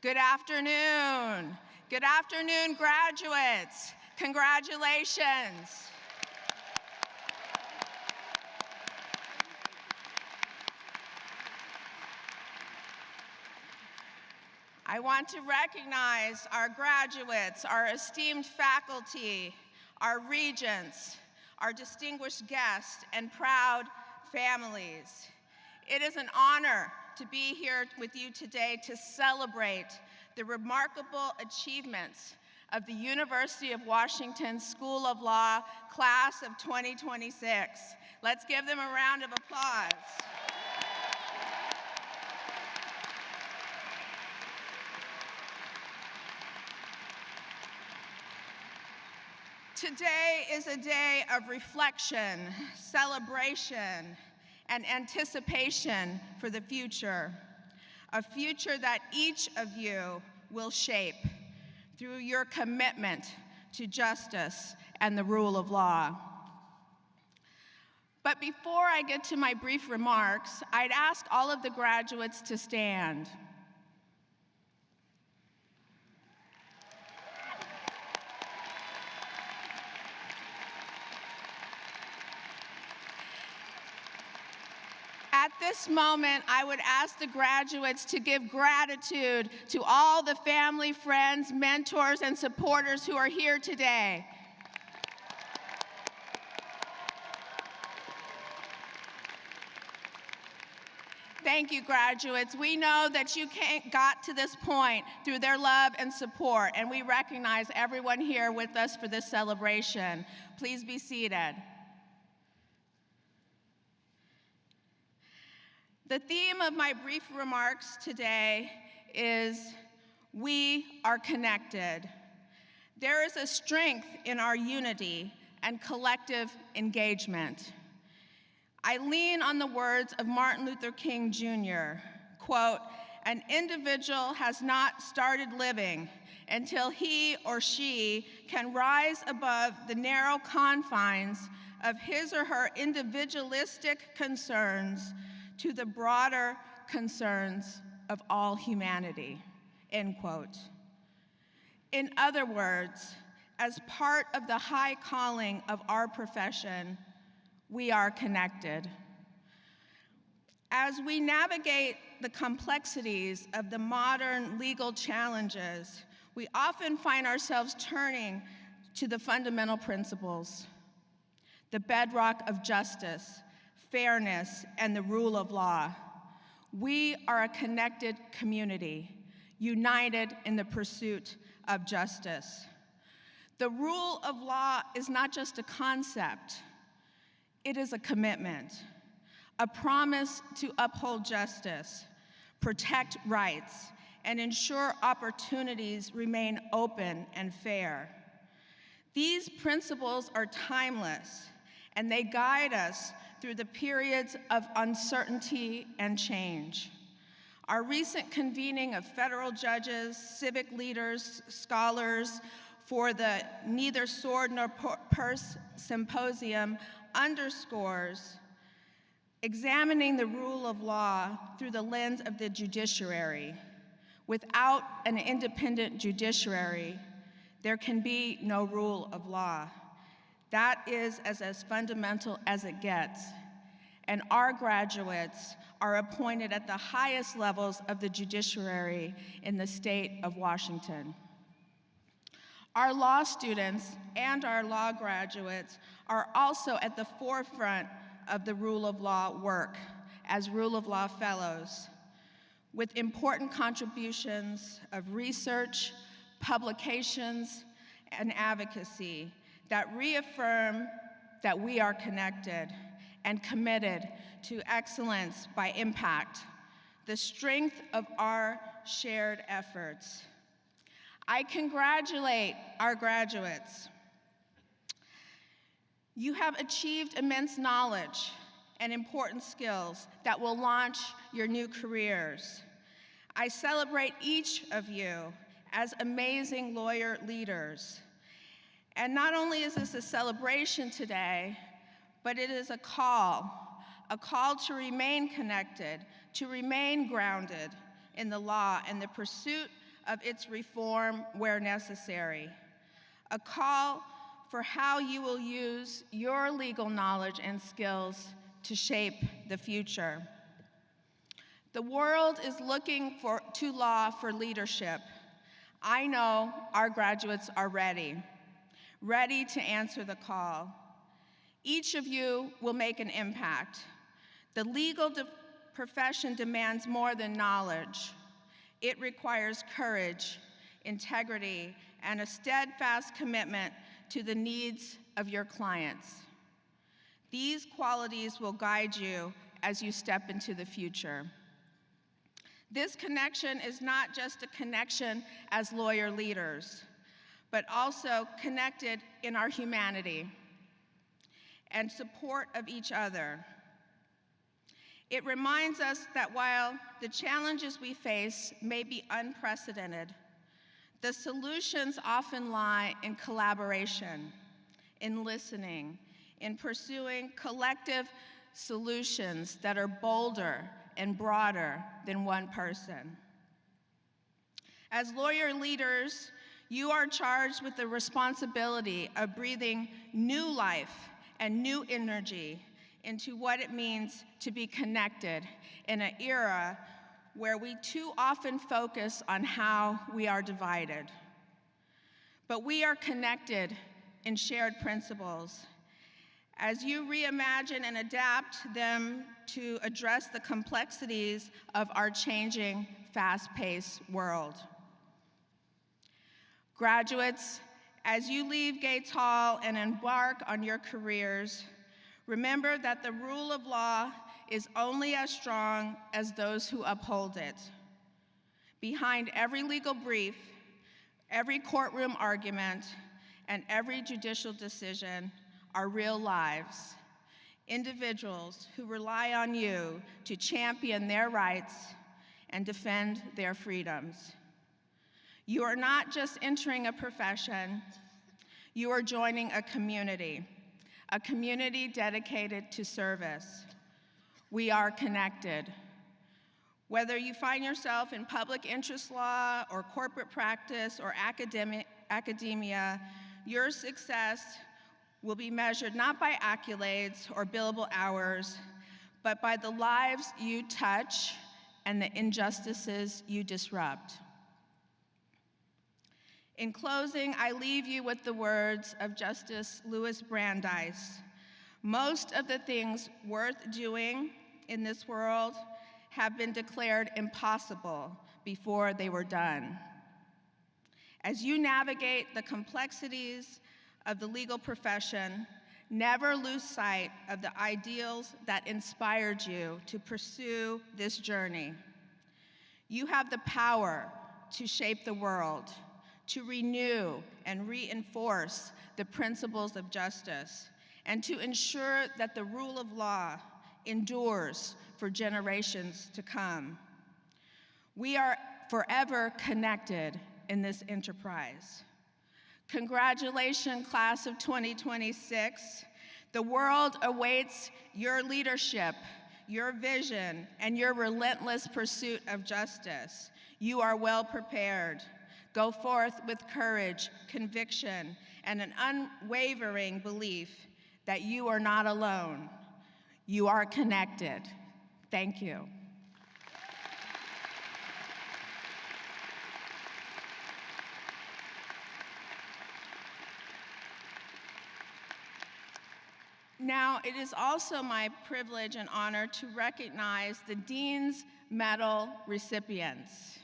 Good afternoon. Good afternoon, graduates. Congratulations. I want to recognize our graduates, our esteemed faculty, our regents, our distinguished guests, and proud families. It is an honor to be here with you today to celebrate the remarkable achievements of the University of Washington School of Law class of 2026. Let's give them a round of applause. Today is a day of reflection, celebration, and anticipation for the future, a future that each of you will shape through your commitment to justice and the rule of law. But before I get to my brief remarks, I'd ask all of the graduates to stand. At this moment, I would ask the graduates to give gratitude to all the family, friends, mentors, and supporters who are here today. Thank you, graduates. We know that you got to this point through their love and support, and we recognize everyone here with us for this celebration. Please be seated. The theme of my brief remarks today is we are connected. There is a strength in our unity and collective engagement. I lean on the words of Martin Luther King Jr., quote, "An individual has not started living until he or she can rise above the narrow confines of his or her individualistic concerns to the broader concerns of all humanity," end quote. In other words, as part of the high calling of our profession, we are connected. As we navigate the complexities of the modern legal challenges, we often find ourselves turning to the fundamental principles, the bedrock of justice, fairness, and the rule of law. We are a connected community, united in the pursuit of justice. The rule of law is not just a concept, it is a commitment, a promise to uphold justice, protect rights, and ensure opportunities remain open and fair. These principles are timeless, and they guide us through the periods of uncertainty and change. Our recent convening of federal judges, civic leaders, scholars for the Neither Sword Nor Purse Symposium underscores examining the rule of law through the lens of the judiciary. Without an independent judiciary, there can be no rule of law. That is as fundamental as it gets, and our graduates are appointed at the highest levels of the judiciary in the state of Washington. Our law students and our law graduates are also at the forefront of the rule of law work as rule of law fellows, with important contributions of research, publications, and advocacy that reaffirm that we are connected and committed to excellence by impact, the strength of our shared efforts. I congratulate our graduates. You have achieved immense knowledge and important skills that will launch your new careers. I celebrate each of you as amazing lawyer leaders. And not only is this a celebration today, but it is a call to remain connected, to remain grounded in the law and the pursuit of its reform where necessary, a call for how you will use your legal knowledge and skills to shape the future. The world is looking to law for leadership. I know our graduates are ready to answer the call. Each of you will make an impact. The legal profession demands more than knowledge. It requires courage, integrity, and a steadfast commitment to the needs of your clients. These qualities will guide you as you step into the future. This connection is not just a connection as lawyer leaders, but also connected in our humanity and support of each other. It reminds us that while the challenges we face may be unprecedented, the solutions often lie in collaboration, in listening, in pursuing collective solutions that are bolder and broader than one person. As lawyer leaders, you are charged with the responsibility of breathing new life and new energy into what it means to be connected in an era where we too often focus on how we are divided. But we are connected in shared principles. As you reimagine and adapt them to address the complexities of our changing, fast-paced world. Graduates, as you leave Gates Hall and embark on your careers, remember that the rule of law is only as strong as those who uphold it. Behind every legal brief, every courtroom argument, and every judicial decision are real lives, individuals who rely on you to champion their rights and defend their freedoms. You are not just entering a profession, you are joining a community dedicated to service. We are connected. Whether you find yourself in public interest law or corporate practice or academia, your success will be measured not by accolades or billable hours, but by the lives you touch and the injustices you disrupt. In closing, I leave you with the words of Justice Louis Brandeis. Most of the things worth doing in this world have been declared impossible before they were done. As you navigate the complexities of the legal profession, never lose sight of the ideals that inspired you to pursue this journey. You have the power to shape the world, to renew and reinforce the principles of justice, and to ensure that the rule of law endures for generations to come. We are forever connected in this enterprise. Congratulations, class of 2026. The world awaits your leadership, your vision, and your relentless pursuit of justice. You are well prepared. Go forth with courage, conviction, and an unwavering belief that you are not alone. You are connected. Thank you. Now, it is also my privilege and honor to recognize the Dean's Medal recipients.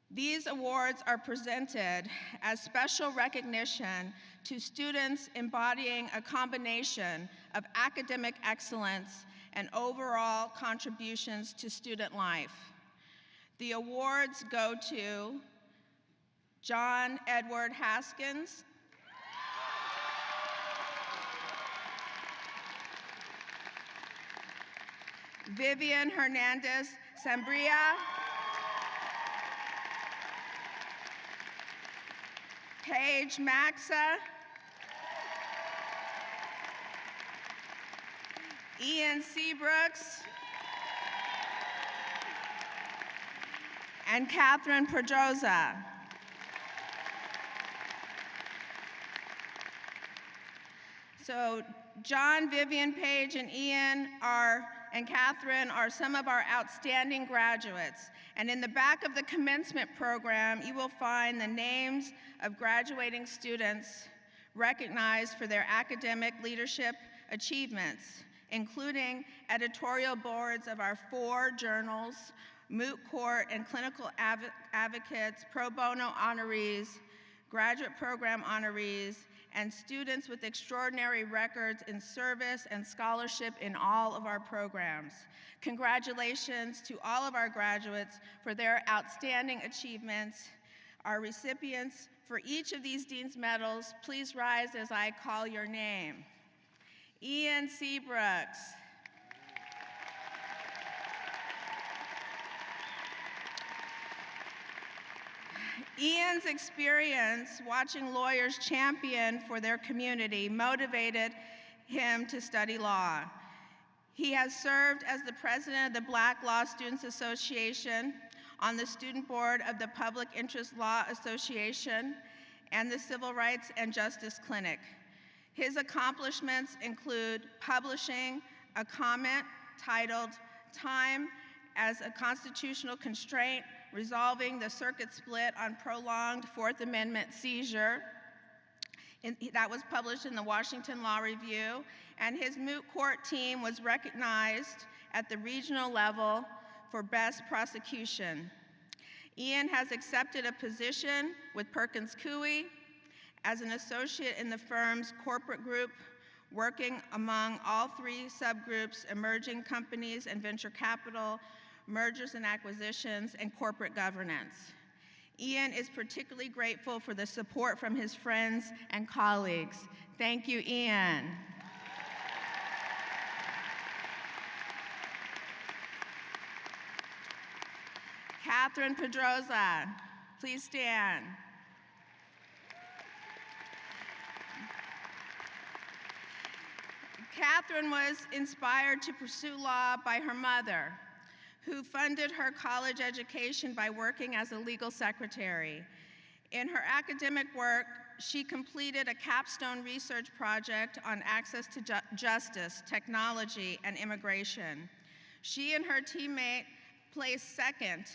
These awards are presented as special recognition to students embodying a combination of academic excellence and overall contributions to student life. The awards go to John Edward Haskins, Vivian Hernandez Sambria, Paige Maxa, Ian Seabrooks, and Catherine Pedroza. So John, Vivian, Paige, and Ian and Catherine are some of our outstanding graduates. And in the back of the commencement program, you will find the names of graduating students recognized for their academic leadership achievements, including editorial boards of our 4 journals, moot court and clinical advocates, pro bono honorees, graduate program honorees, and students with extraordinary records in service and scholarship in all of our programs. Congratulations to all of our graduates for their outstanding achievements. Our recipients for each of these Dean's Medals, please rise as I call your name. Ian Seabrooks. Ian's experience watching lawyers champion for their community motivated him to study law. He has served as the president of the Black Law Students Association, on the student board of the Public Interest Law Association, and the Civil Rights and Justice Clinic. His accomplishments include publishing a comment titled "Time as a Constitutional Constraint, Resolving the Circuit Split on Prolonged Fourth Amendment Seizure." That was published in the Washington Law Review, and his moot court team was recognized at the regional level for best prosecution. Ian has accepted a position with Perkins Coie as an associate in the firm's corporate group, working among all 3 subgroups: emerging companies and venture capital, mergers and acquisitions, and corporate governance. Ian is particularly grateful for the support from his friends and colleagues. Thank you, Ian. Catherine Pedroza, please stand. Catherine was inspired to pursue law by her mother, who funded her college education by working as a legal secretary. In her academic work, she completed a capstone research project on access to justice, technology, and immigration. She and her teammate placed second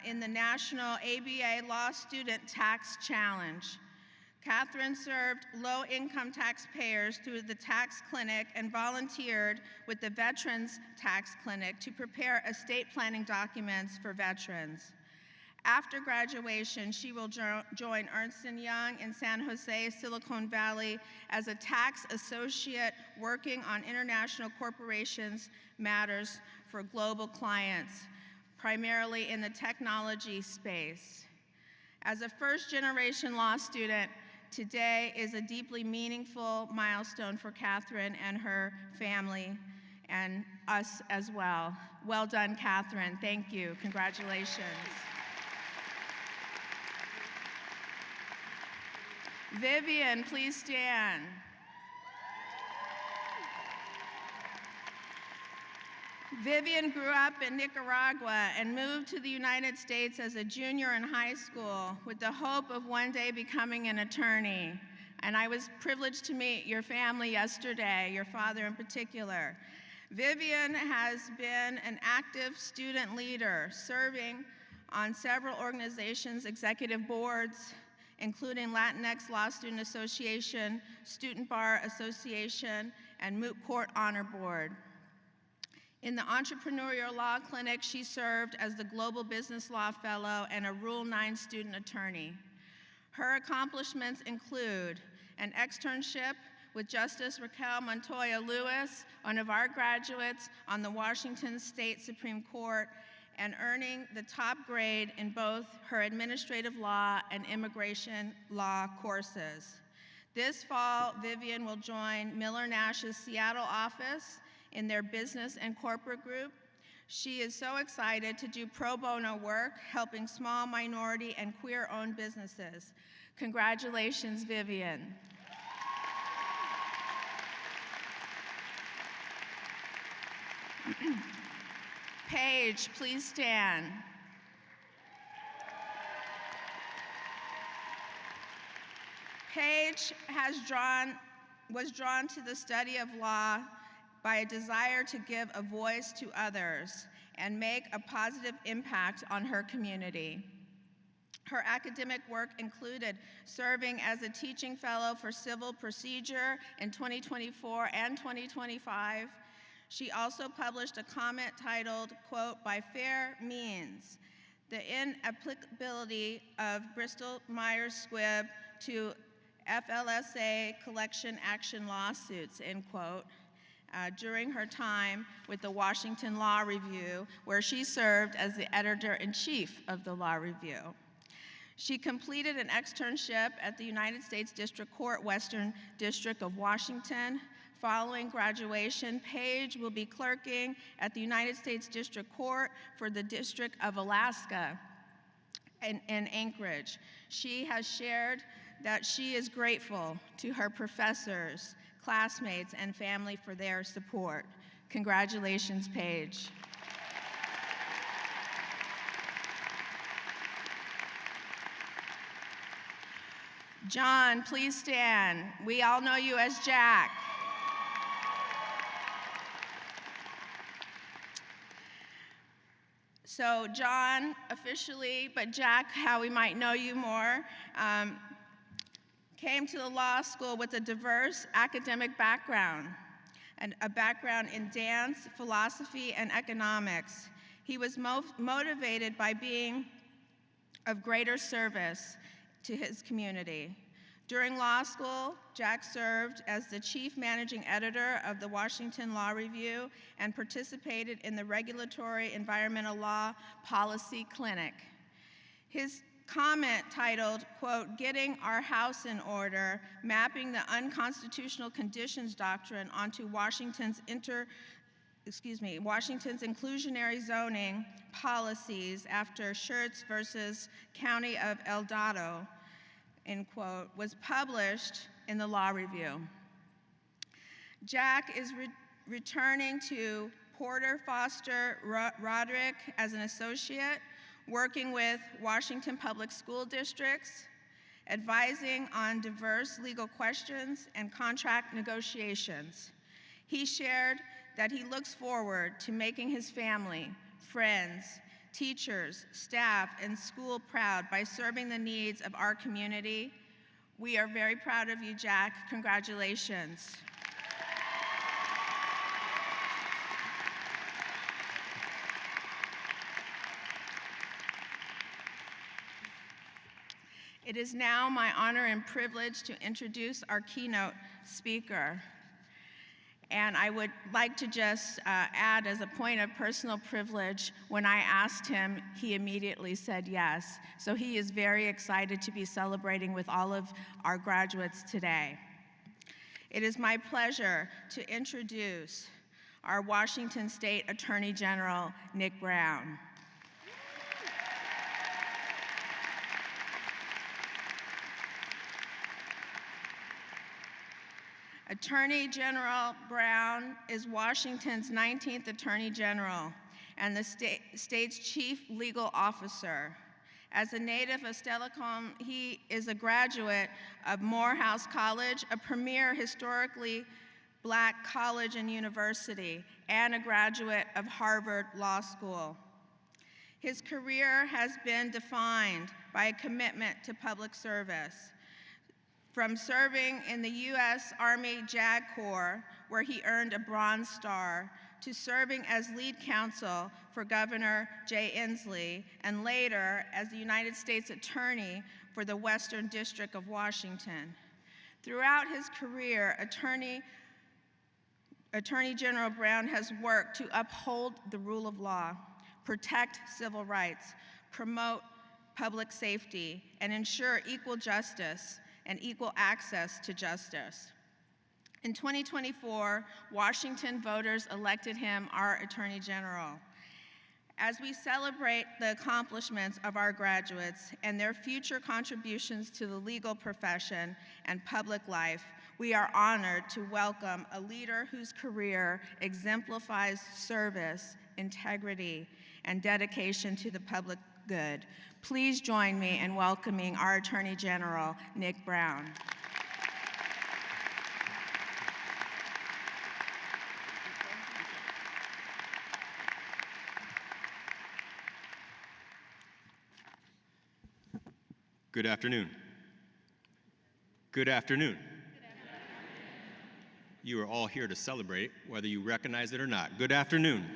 in the National ABA Law Student Tax Challenge. Catherine served low-income taxpayers through the tax clinic and volunteered with the Veterans Tax Clinic to prepare estate planning documents for veterans. After graduation, she will join Ernst & Young in San Jose, Silicon Valley, as a tax associate working on international corporations matters for global clients, primarily in the technology space. As a first-generation law student, today is a deeply meaningful milestone for Catherine and her family, and us as well. Well done, Catherine. Thank you. Congratulations. Vivian, please stand. Vivian grew up in Nicaragua and moved to the United States as a junior in high school with the hope of one day becoming an attorney. And I was privileged to meet your family yesterday, your father in particular. Vivian has been an active student leader, serving on several organizations' executive boards, including Latinx Law Student Association, Student Bar Association, and Moot Court Honor Board. In the Entrepreneurial Law Clinic, she served as the Global Business Law Fellow and a Rule 9 student attorney. Her accomplishments include an externship with Justice Raquel Montoya Lewis, one of our graduates on the Washington State Supreme Court, and earning the top grade in both her administrative law and immigration law courses. This fall, Vivian will join Miller Nash's Seattle office in their business and corporate group. She is so excited to do pro bono work, helping small minority and queer-owned businesses. Congratulations, Vivian. Paige, please stand. Paige was drawn to the study of law by a desire to give a voice to others and make a positive impact on her community. Her academic work included serving as a teaching fellow for civil procedure in 2024 and 2025. She also published a comment titled, quote, "By Fair Means, the Inapplicability of Bristol-Myers Squibb to FLSA collection action lawsuits," end quote, during her time with the Washington Law Review, where she served as the editor-in-chief of the Law Review. She completed an externship at the United States District Court, Western District of Washington. Following graduation, Paige will be clerking at the United States District Court for the District of Alaska in Anchorage. She has shared that she is grateful to her professors, classmates, and family for their support. Congratulations, Paige. John, please stand. We all know you as Jack. So John, officially, but Jack, how we might know you more, came to the law school with a diverse academic background, and a background in dance, philosophy, and economics. He was motivated by being of greater service to his community. During law school, Jack served as the chief managing editor of the Washington Law Review and participated in the Regulatory Environmental Law Policy Clinic. His comment titled, quote, "Getting Our House in Order, Mapping the Unconstitutional Conditions Doctrine onto Washington's inclusionary zoning policies after Schertz versus County of El Dorado," end quote, was published in the Law Review. Jack is returning to Porter Foster Roderick as an associate, working with Washington Public School Districts, advising on diverse legal questions and contract negotiations. He shared that he looks forward to making his family, friends, teachers, staff, and school proud by serving the needs of our community. We are very proud of you, Jack. Congratulations. It is now my honor and privilege to introduce our keynote speaker. And I would like to just add, as a point of personal privilege, when I asked him, he immediately said yes. So he is very excited to be celebrating with all of our graduates today. It is my pleasure to introduce our Washington State Attorney General, Nick Brown. Attorney General Brown is Washington's 19th Attorney General and the state's chief legal officer. As a native of Steilacoom, he is a graduate of Morehouse College, a premier historically Black college and university, and a graduate of Harvard Law School. His career has been defined by a commitment to public service. From serving in the U.S. Army JAG Corps, where he earned a Bronze Star, to serving as lead counsel for Governor Jay Inslee, and later as the United States Attorney for the Western District of Washington. Throughout his career, Attorney General Brown has worked to uphold the rule of law, protect civil rights, promote public safety, and ensure equal justice and equal access to justice. In 2024, Washington voters elected him our Attorney General. As we celebrate the accomplishments of our graduates and their future contributions to the legal profession and public life, we are honored to welcome a leader whose career exemplifies service, integrity, and dedication to the good. Please join me in welcoming our Attorney General, Nick Brown. Good afternoon. Good afternoon. You are all here to celebrate, whether you recognize it or not. Good afternoon.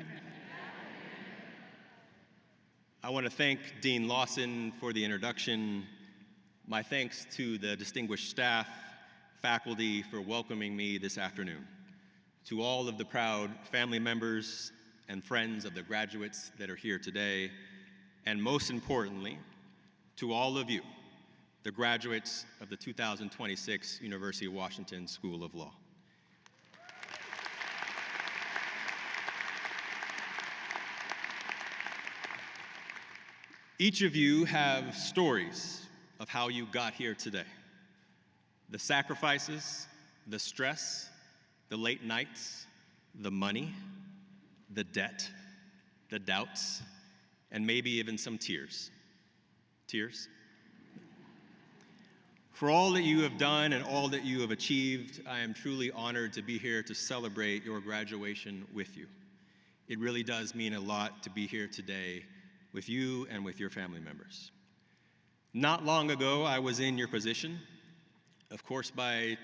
I want to thank Dean Lawson for the introduction. My thanks to the distinguished staff, faculty for welcoming me this afternoon. To all of the proud family members and friends of the graduates that are here today, and most importantly, to all of you, the graduates of the 2026 University of Washington School of Law. Each of you have stories of how you got here today. The sacrifices, the stress, the late nights, the money, the debt, the doubts, and maybe even some tears. Tears? For all that you have done and all that you have achieved, I am truly honored to be here to celebrate your graduation with you. It really does mean a lot to be here today with you and with your family members. Not long ago, I was in your position. Of course, by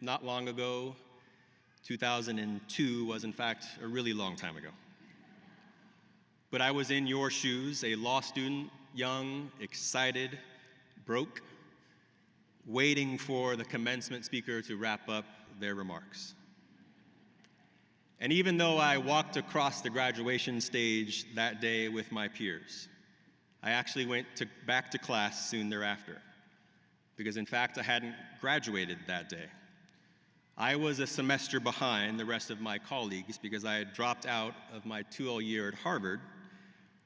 not long ago, 2002 was in fact a really long time ago. But I was in your shoes, a law student, young, excited, broke, waiting for the commencement speaker to wrap up their remarks. And even though I walked across the graduation stage that day with my peers, I actually went back to class soon thereafter, because in fact I hadn't graduated that day. I was a semester behind the rest of my colleagues because I had dropped out of my 2L year at Harvard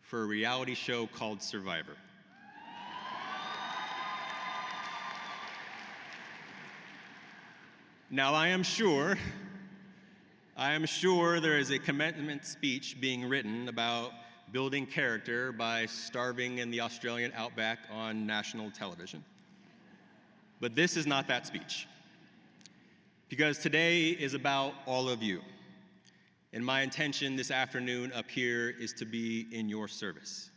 for a reality show called Survivor. Now, I am sure there is a commencement speech being written about building character by starving in the Australian outback on national television. But this is not that speech, because today is about all of you. And my intention this afternoon up here is to be in your service.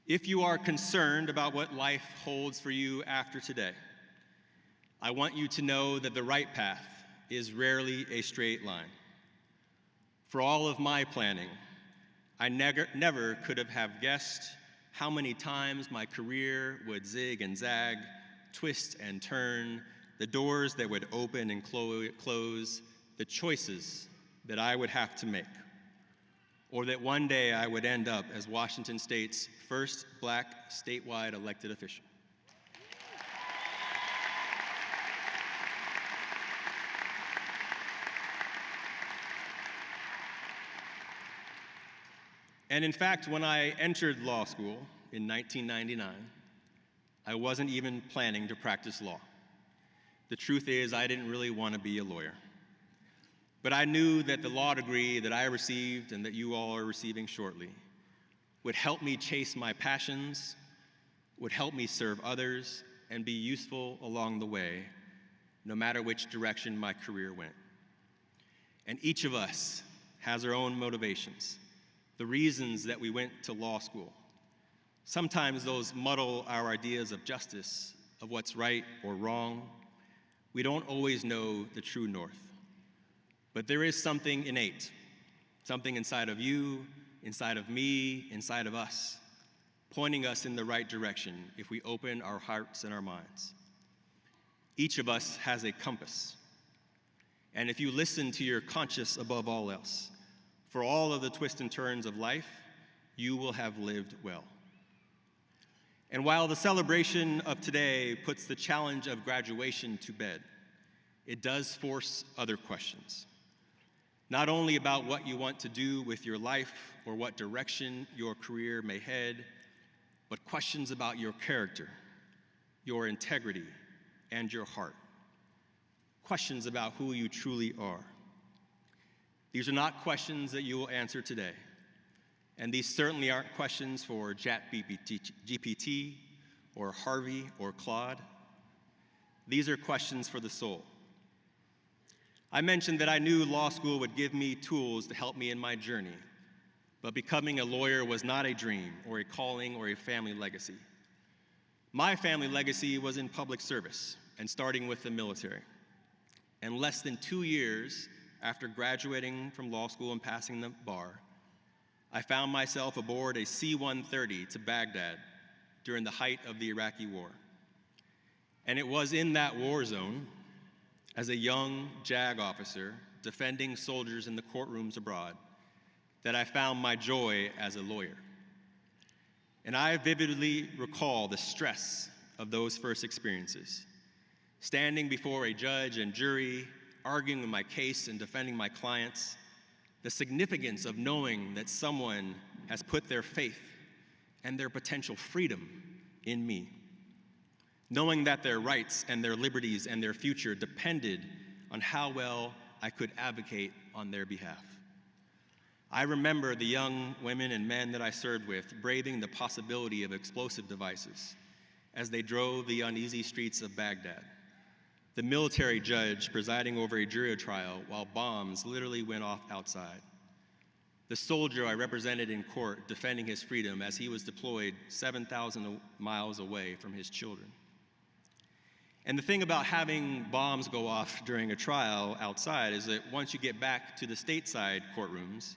If you are concerned about what life holds for you after today, I want you to know that the right path is rarely a straight line. For all of my planning, I never could have guessed how many times my career would zig and zag, twist and turn, the doors that would open and close, the choices that I would have to make, or that one day I would end up as Washington State's first Black statewide elected official. And in fact, when I entered law school in 1999, I wasn't even planning to practice law. The truth is, I didn't really want to be a lawyer. But I knew that the law degree that I received and that you all are receiving shortly would help me chase my passions, would help me serve others, and be useful along the way, no matter which direction my career went. And each of us has our own motivations, the reasons that we went to law school. Sometimes those muddle our ideas of justice, of what's right or wrong. We don't always know the true north. But there is something innate, something inside of you, inside of me, inside of us, pointing us in the right direction if we open our hearts and our minds. Each of us has a compass. And if you listen to your conscience above all else, for all of the twists and turns of life, you will have lived well. And while the celebration of today puts the challenge of graduation to bed, it does force other questions. Not only about what you want to do with your life or what direction your career may head, but questions about your character, your integrity, and your heart. Questions about who you truly are. These are not questions that you will answer today. And these certainly aren't questions for ChatGPT or Harvey or Claude. These are questions for the soul. I mentioned that I knew law school would give me tools to help me in my journey, but becoming a lawyer was not a dream or a calling or a family legacy. My family legacy was in public service and starting with the military. And less than 2 years after graduating from law school and passing the bar, I found myself aboard a C-130 to Baghdad during the height of the Iraqi war. And it was in that war zone, as a young JAG officer defending soldiers in the courtrooms abroad, that I found my joy as a lawyer. And I vividly recall the stress of those first experiences, standing before a judge and jury, arguing my case and defending my clients, the significance of knowing that someone has put their faith and their potential freedom in me, knowing that their rights and their liberties and their future depended on how well I could advocate on their behalf. I remember the young women and men that I served with braving the possibility of explosive devices as they drove the uneasy streets of Baghdad, the military judge presiding over a jury trial while bombs literally went off outside, the soldier I represented in court defending his freedom as he was deployed 7,000 miles away from his children. And the thing about having bombs go off during a trial outside is that once you get back to the stateside courtrooms,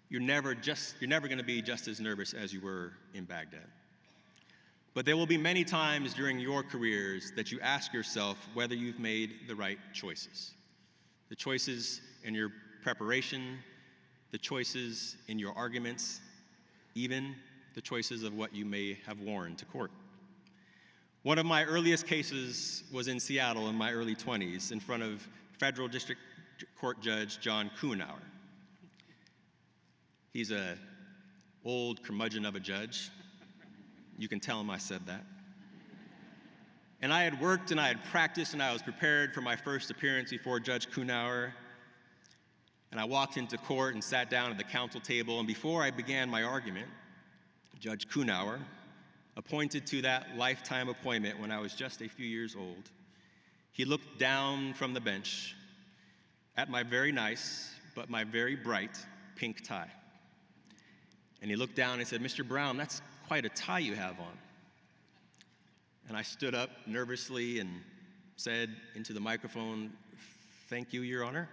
you're never going to be just as nervous as you were in Baghdad. But there will be many times during your careers that you ask yourself whether you've made the right choices. The choices in your preparation, the choices in your arguments, even the choices of what you may have worn to court. One of my earliest cases was in Seattle in my early 20s in front of Federal District Court Judge John Kuhnauer. He's an old curmudgeon of a judge. You can tell him I said that. And I had worked and I had practiced and I was prepared for my first appearance before Judge Kuhnauer. And I walked into court and sat down at the counsel table, and before I began my argument, Judge Kuhnauer, appointed to that lifetime appointment when I was just a few years old, he looked down from the bench at my very nice, but my very bright pink tie. And he looked down and said, "Mr. Brown, that's quite a tie you have on." And I stood up nervously and said into the microphone, "Thank you, Your Honor."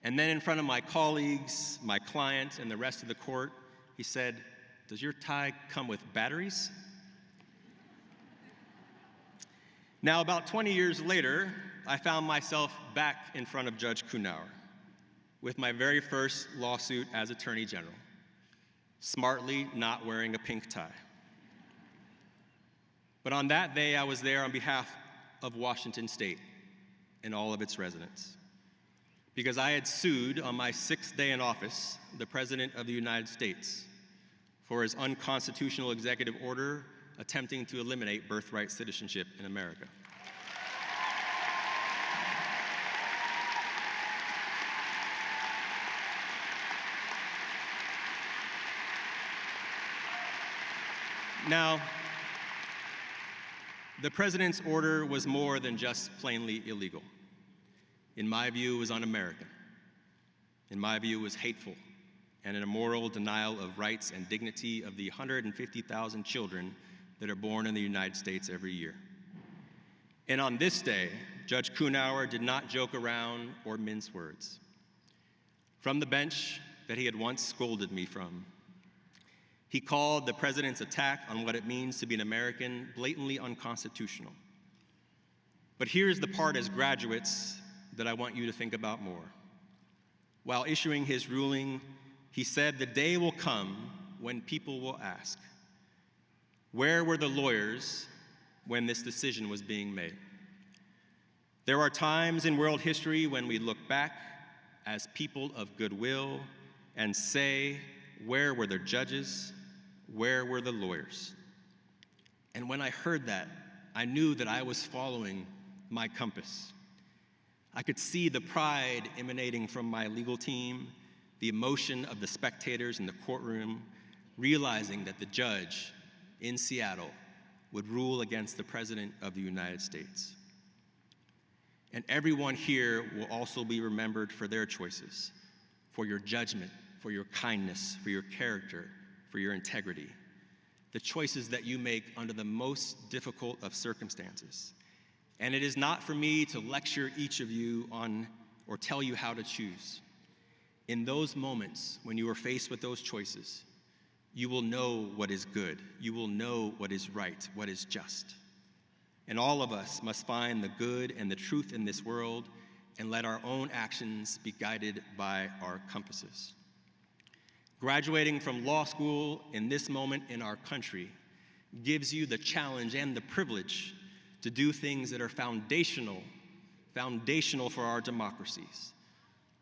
And then in front of my colleagues, my client, and the rest of the court, he said, "Does your tie come with batteries?" Now, about 20 years later, I found myself back in front of Judge Kuhnauer with my very first lawsuit as Attorney General, smartly not wearing a pink tie. But on that day, I was there on behalf of Washington State and all of its residents, because I had sued on my 6th day in office the President of the United States for his unconstitutional executive order attempting to eliminate birthright citizenship in America. Now, the president's order was more than just plainly illegal. In my view, it was un-American. In my view, it was hateful and an immoral denial of rights and dignity of the 150,000 children that are born in the United States every year. And on this day, Judge Kuhnauer did not joke around or mince words. From the bench that he had once scolded me from, he called the president's attack on what it means to be an American blatantly unconstitutional. But here's the part as graduates that I want you to think about more. While issuing his ruling, he said, "The day will come when people will ask, where were the lawyers when this decision was being made?" There are times in world history when we look back as people of goodwill and say, where were the judges? Where were the lawyers? And when I heard that, I knew that I was following my compass. I could see the pride emanating from my legal team, the emotion of the spectators in the courtroom, realizing that the judge in Seattle would rule against the President of the United States. And everyone here will also be remembered for their choices, for your judgment, for your kindness, for your character, for your integrity, the choices that you make under the most difficult of circumstances. And it is not for me to lecture each of you on or tell you how to choose. In those moments when you are faced with those choices, you will know what is good. You will know what is right, what is just. And all of us must find the good and the truth in this world and let our own actions be guided by our compasses. Graduating from law school in this moment in our country gives you the challenge and the privilege to do things that are foundational for our democracies.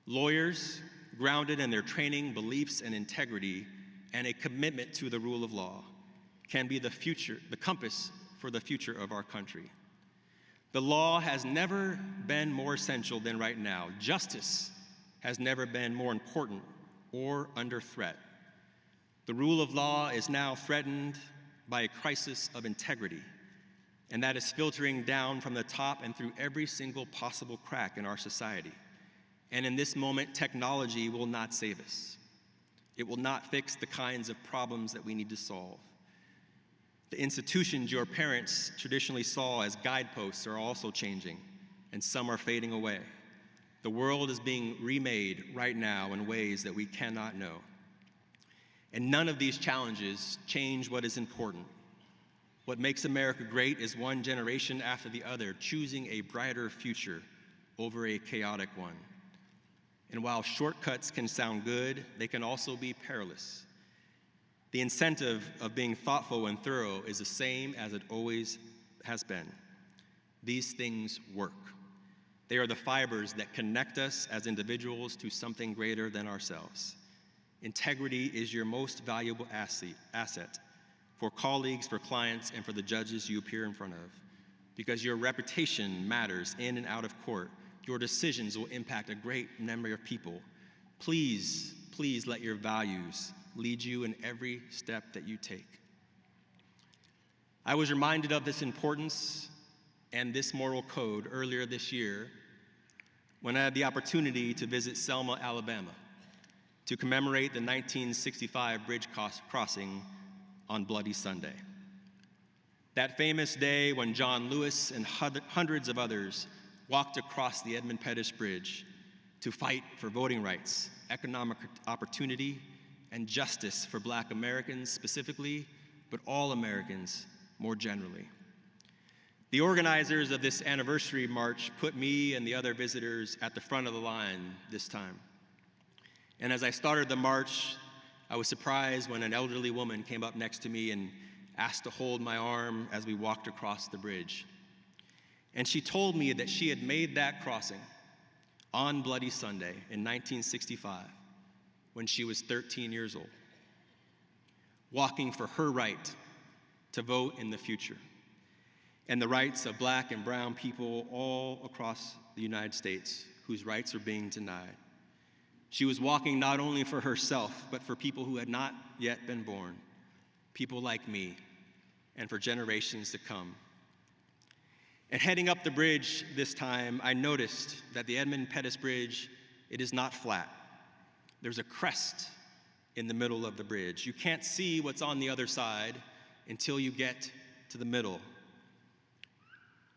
Lawyers, grounded in their training, beliefs, and integrity, and a commitment to the rule of law, can be the compass for the future of our country. The law has never been more essential than right now. Justice has never been more important or under threat. The rule of law is now threatened by a crisis of integrity, and that is filtering down from the top and through every single possible crack in our society. And in this moment, technology will not save us. It will not fix the kinds of problems that we need to solve. The institutions your parents traditionally saw as guideposts are also changing, and some are fading away. The world is being remade right now in ways that we cannot know. And none of these challenges change what is important. What makes America great is one generation after the other choosing a brighter future over a chaotic one. And while shortcuts can sound good, they can also be perilous. The incentive of being thoughtful and thorough is the same as it always has been. These things work. They are the fibers that connect us as individuals to something greater than ourselves. Integrity is your most valuable asset for colleagues, for clients, and for the judges you appear in front of, because your reputation matters in and out of court. Your decisions will impact a great number of people. Please, please let your values lead you in every step that you take. I was reminded of this importance and this moral code earlier this year when I had the opportunity to visit Selma, Alabama, to commemorate the 1965 bridge crossing on Bloody Sunday. That famous day when John Lewis and hundreds of others walked across the Edmund Pettus Bridge to fight for voting rights, economic opportunity, and justice for Black Americans specifically, but all Americans more generally. The organizers of this anniversary march put me and the other visitors at the front of the line this time. And as I started the march, I was surprised when an elderly woman came up next to me and asked to hold my arm as we walked across the bridge. And she told me that she had made that crossing on Bloody Sunday in 1965 when she was 13 years old, walking for her right to vote in the future and the rights of Black and brown people all across the United States whose rights are being denied. She was walking not only for herself, but for people who had not yet been born, people like me, and for generations to come. And heading up the bridge this time, I noticed that the Edmund Pettus Bridge, it is not flat. There's a crest in the middle of the bridge. You can't see what's on the other side until you get to the middle.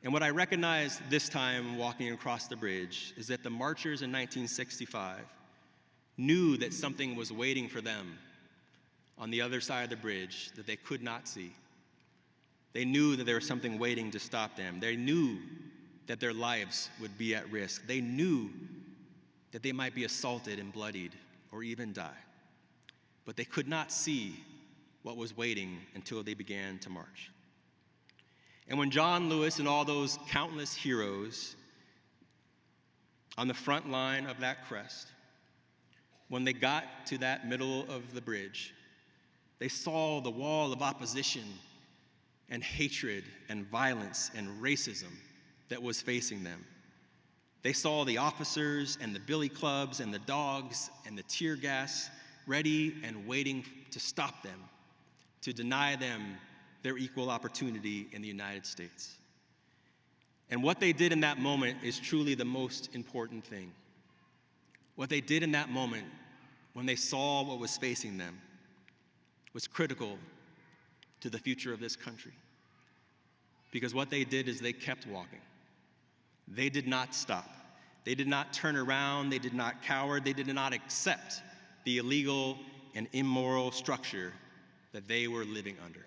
And what I recognized this time walking across the bridge is that the marchers in 1965 knew that something was waiting for them on the other side of the bridge that they could not see. They knew that there was something waiting to stop them. They knew that their lives would be at risk. They knew that they might be assaulted and bloodied or even die. But they could not see what was waiting until they began to march. And when John Lewis and all those countless heroes on the front line of that crest, when they got to that middle of the bridge, they saw the wall of opposition and hatred and violence and racism that was facing them. They saw the officers and the billy clubs and the dogs and the tear gas ready and waiting to stop them, to deny them their equal opportunity in the United States. And what they did in that moment is truly the most important thing. What they did in that moment, when they saw what was facing them, was critical to the future of this country. Because what they did is they kept walking. They did not stop. They did not turn around. They did not cower. They did not accept the illegal and immoral structure that they were living under.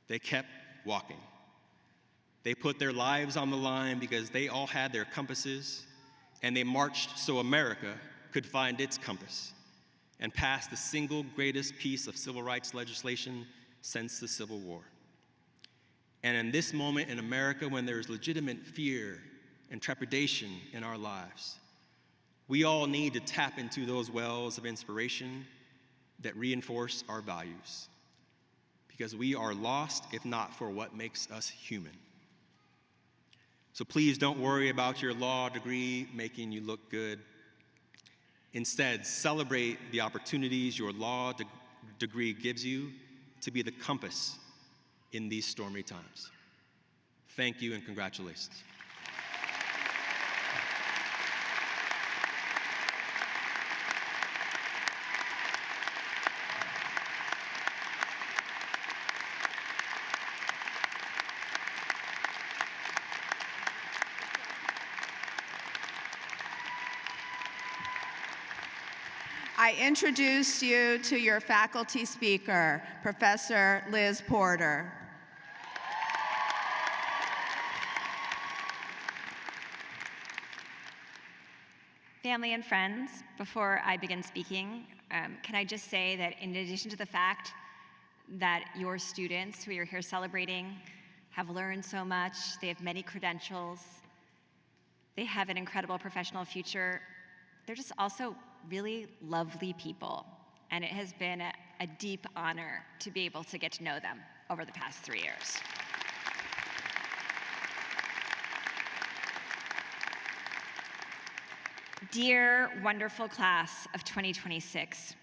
They kept walking. They put their lives on the line because they all had their compasses, and they marched so America could find its compass and pass the single greatest piece of civil rights legislation since the Civil War. And in this moment in America, when there is legitimate fear and trepidation in our lives, we all need to tap into those wells of inspiration that reinforce our values, because we are lost if not for what makes us human. So please don't worry about your law degree making you look good. Instead, celebrate the opportunities your law degree gives you to be the compass in these stormy times. Thank you and congratulations. I introduce you to your faculty speaker, Professor Liz Porter. Family and friends, before I begin speaking, can I just say that in addition to the fact that your students who you're here celebrating have learned so much, they have many credentials, they have an incredible professional future, they're just also really lovely people. And it has been a deep honor to be able to get to know them over the past 3 years. Dear wonderful class of 2026,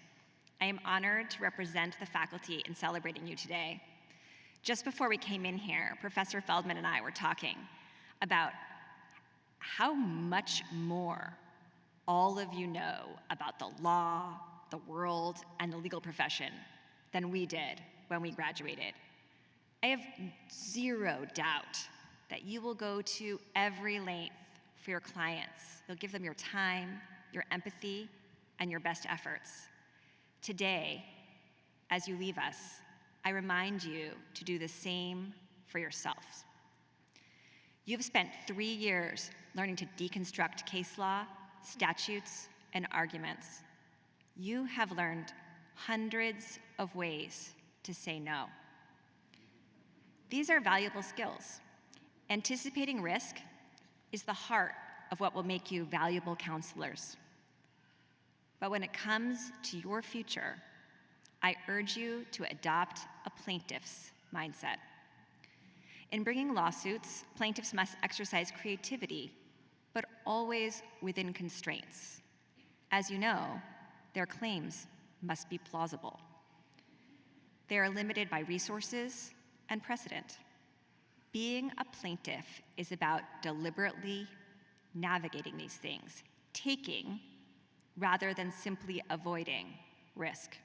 I am honored to represent the faculty in celebrating you today. Just before we came in here, Professor Feldman and I were talking about how much more all of you know about the law, the world, and the legal profession than we did when we graduated. I have zero doubt that you will go to every length for your clients. You'll give them your time, your empathy, and your best efforts. Today, as you leave us, I remind you to do the same for yourselves. You've spent 3 years learning to deconstruct case law, statutes, and arguments. You have learned hundreds of ways to say no. These are valuable skills. Anticipating risk is the heart of what will make you valuable counselors. But when it comes to your future, I urge you to adopt a plaintiff's mindset. In bringing lawsuits, plaintiffs must exercise creativity, but always within constraints. As you know, their claims must be plausible. They are limited by resources and precedent. Being a plaintiff is about deliberately navigating these things, taking rather than simply avoiding risk.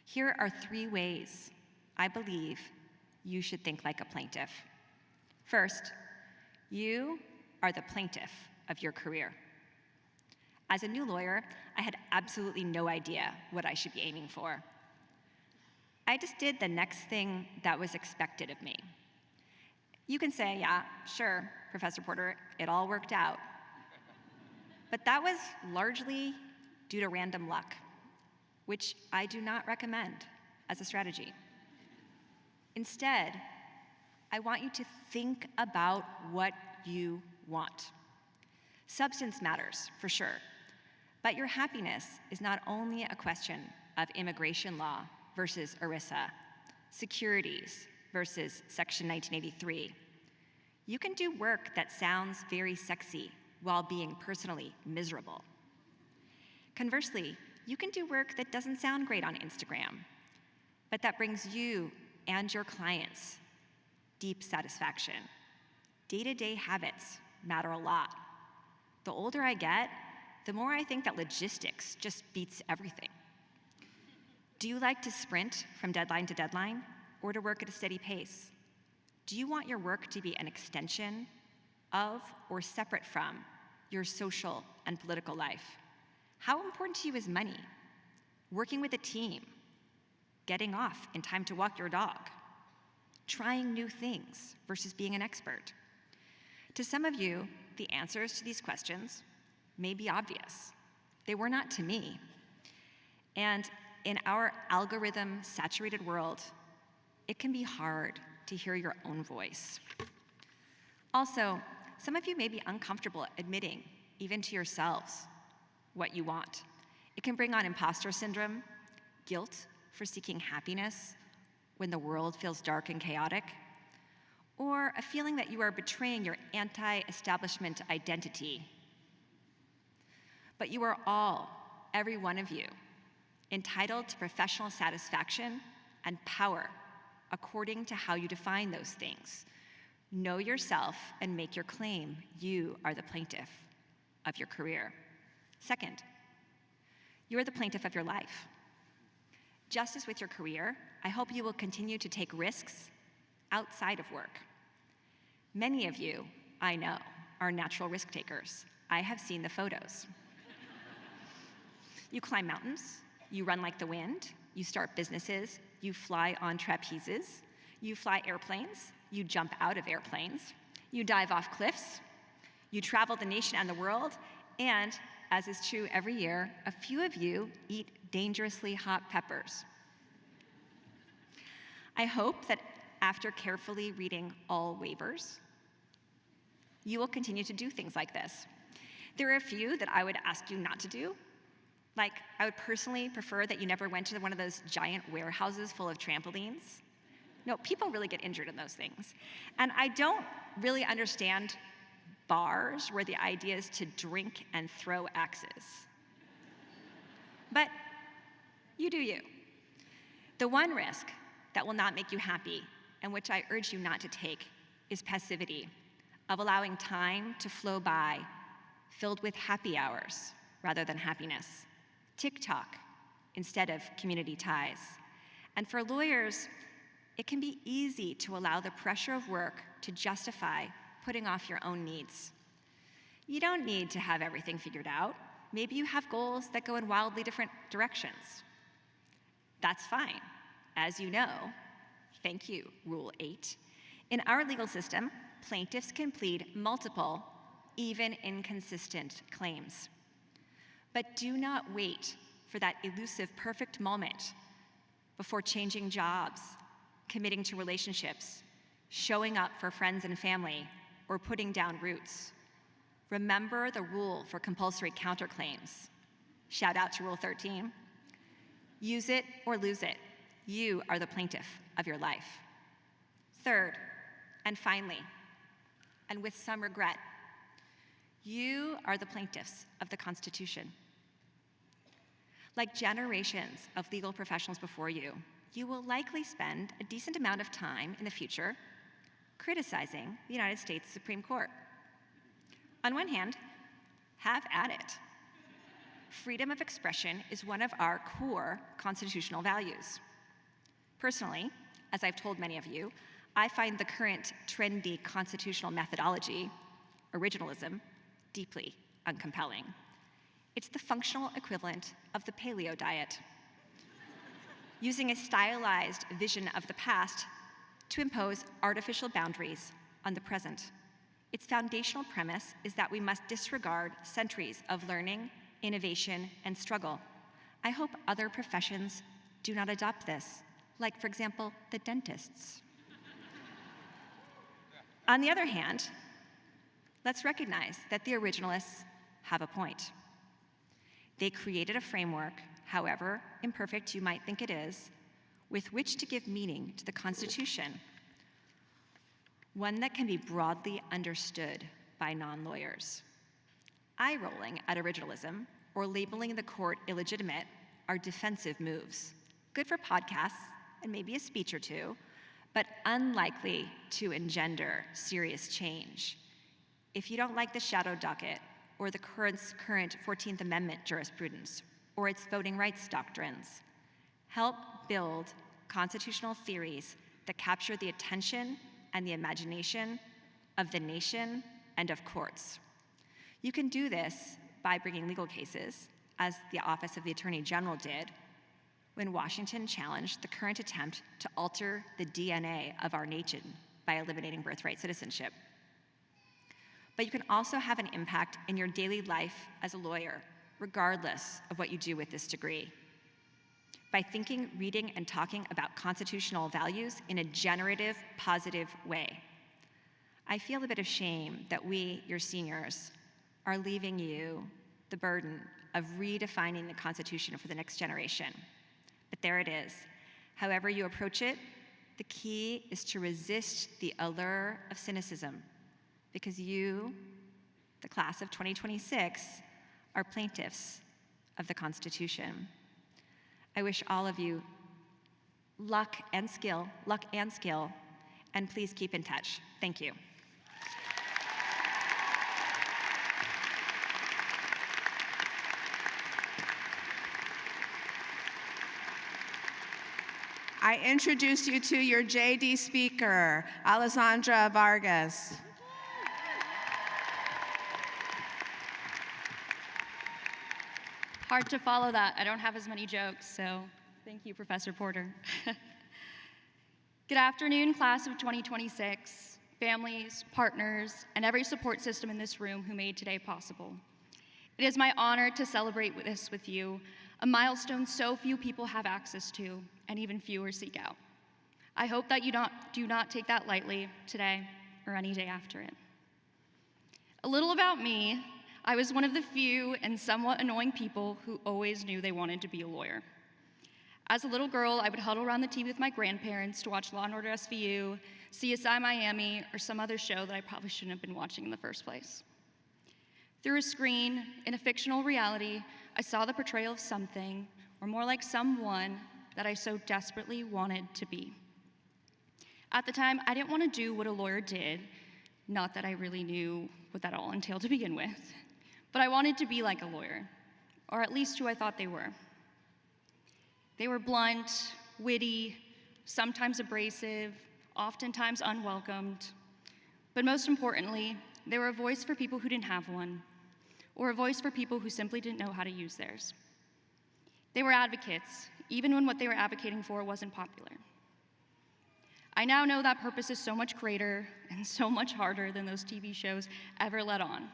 Here are 3 ways I believe you should think like a plaintiff. First, you are the plaintiff of your career. As a new lawyer, I had absolutely no idea what I should be aiming for. I just did the next thing that was expected of me. You can say, yeah, sure, Professor Porter, it all worked out. But that was largely due to random luck, which I do not recommend as a strategy. Instead, I want you to think about what you want. Substance matters, for sure, but your happiness is not only a question of immigration law versus ERISA, securities versus Section 1983. You can do work that sounds very sexy while being personally miserable. Conversely, you can do work that doesn't sound great on Instagram, but that brings you and your clients deep satisfaction. Day-to-day habits matter a lot. The older I get, the more I think that logistics just beats everything. Do you like to sprint from deadline to deadline, or to work at a steady pace? Do you want your work to be an extension of or separate from your social and political life? How important to you is money, working with a team, getting off in time to walk your dog, trying new things versus being an expert? To some of you, the answers to these questions may be obvious. They were not to me. And in our algorithm-saturated world, it can be hard to hear your own voice. Also, some of you may be uncomfortable admitting, even to yourselves, what you want. It can bring on imposter syndrome, guilt for seeking happiness when the world feels dark and chaotic, or a feeling that you are betraying your anti-establishment identity. But you are all, every one of you, entitled to professional satisfaction and power according to how you define those things. Know yourself and make your claim. You are the plaintiff of your career. Second, you are the plaintiff of your life. Just as with your career, I hope you will continue to take risks outside of work. Many of you, I know, are natural risk takers. I have seen the photos. You climb mountains, you run like the wind, you start businesses, you fly on trapezes, you fly airplanes, you jump out of airplanes, you dive off cliffs, you travel the nation and the world, and, as is true every year, a few of you eat dangerously hot peppers. I hope that after carefully reading all waivers, you will continue to do things like this. There are a few that I would ask you not to do. Like, I would personally prefer that you never went to one of those giant warehouses full of trampolines. No, people really get injured in those things. And I don't really understand bars where the idea is to drink and throw axes. But you do you. The one risk that will not make you happy, and which I urge you not to take, is passivity, of allowing time to flow by, filled with happy hours rather than happiness. TikTok instead of community ties. And for lawyers, it can be easy to allow the pressure of work to justify putting off your own needs. You don't need to have everything figured out. Maybe you have goals that go in wildly different directions. That's fine. As you know, thank you, Rule 8, in our legal system, plaintiffs can plead multiple, even inconsistent claims. But do not wait for that elusive perfect moment before changing jobs, committing to relationships, showing up for friends and family, or putting down roots. Remember the rule for compulsory counterclaims. Shout out to Rule 13. Use it or lose it. You are the plaintiff of your life. Third, and finally, and with some regret, you are the plaintiffs of the Constitution. Like generations of legal professionals before you, you will likely spend a decent amount of time in the future criticizing the United States Supreme Court. On one hand, have at it. Freedom of expression is one of our core constitutional values. Personally, as I've told many of you, I find the current trendy constitutional methodology, originalism, deeply uncompelling. It's the functional equivalent of the paleo diet, using a stylized vision of the past to impose artificial boundaries on the present. Its foundational premise is that we must disregard centuries of learning, innovation, and struggle. I hope other professions do not adopt this, like, for example, the dentists. On the other hand, let's recognize that the originalists have a point. They created a framework, however imperfect you might think it is, with which to give meaning to the Constitution, one that can be broadly understood by non-lawyers. eye-rolling at originalism or labeling the court illegitimate are defensive moves, good for podcasts and maybe a speech or two, but unlikely to engender serious change. If you don't like the shadow docket or the current 14th Amendment jurisprudence or its voting rights doctrines, help build constitutional theories that capture the attention and the imagination of the nation and of courts. You can do this by bringing legal cases, as the Office of the Attorney General did when Washington challenged the current attempt to alter the DNA of our nation by eliminating birthright citizenship. But you can also have an impact in your daily life as a lawyer, regardless of what you do with this degree. By thinking, reading, and talking about constitutional values in a generative, positive way. I feel a bit of shame that we, your seniors, are leaving you the burden of redefining the Constitution for the next generation. But there it is. However you approach it, the key is to resist the allure of cynicism, because you, the class of 2026, are plaintiffs of the Constitution. I wish all of you luck and skill, and please keep in touch. Thank you. I introduce you to your JD speaker, Alessandra Vargas. Hard to follow that. I don't have as many jokes, so thank you, Professor Porter. Good afternoon, class of 2026, families, partners, and every support system in this room who made today possible. It is my honor to celebrate this with you, a milestone so few people have access to, and even fewer seek out. I hope that you do not take that lightly today or any day after it. A little about me. I was one of the few and somewhat annoying people who always knew they wanted to be a lawyer. As a little girl, I would huddle around the TV with my grandparents to watch Law & Order SVU, CSI Miami, or some other show that I probably shouldn't have been watching in the first place. Through a screen, in a fictional reality, I saw the portrayal of something, or more like someone, that I so desperately wanted to be. At the time, I didn't want to do what a lawyer did, not that I really knew what that all entailed to begin with, but I wanted to be like a lawyer, or at least who I thought they were. They were blunt, witty, sometimes abrasive, oftentimes unwelcomed, but most importantly, they were a voice for people who didn't have one, or a voice for people who simply didn't know how to use theirs. They were advocates, even when what they were advocating for wasn't popular. I now know that purpose is so much greater and so much harder than those TV shows ever let on.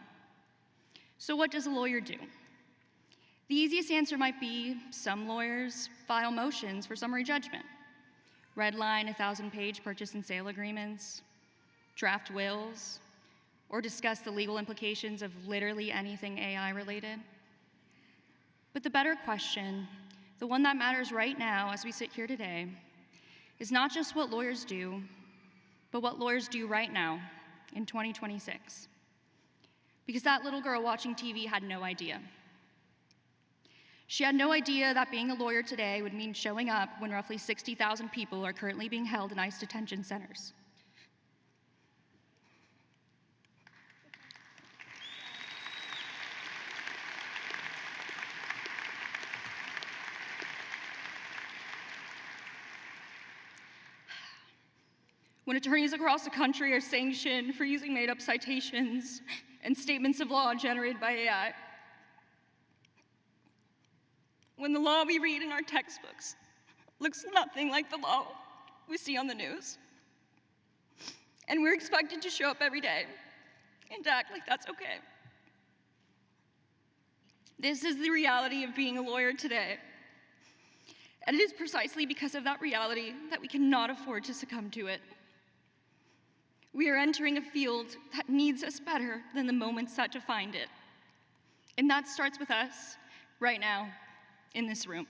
So what does a lawyer do? The easiest answer might be some lawyers file motions for summary judgment, redline 1,000-page purchase and sale agreements, draft wills, or discuss the legal implications of literally anything AI related. But the better question, the one that matters right now as we sit here today, is not just what lawyers do, but what lawyers do right now in 2026. Because that little girl watching TV had no idea. She had no idea that being a lawyer today would mean showing up when roughly 60,000 people are currently being held in ICE detention centers. When attorneys across the country are sanctioned for using made-up citations and statements of law generated by AI. When the law we read in our textbooks looks nothing like the law we see on the news. And we're expected to show up every day and act like that's okay. This is the reality of being a lawyer today. And it is precisely because of that reality that we cannot afford to succumb to it. We are entering a field that needs us better than the moments that defined it. And that starts with us right now in this room.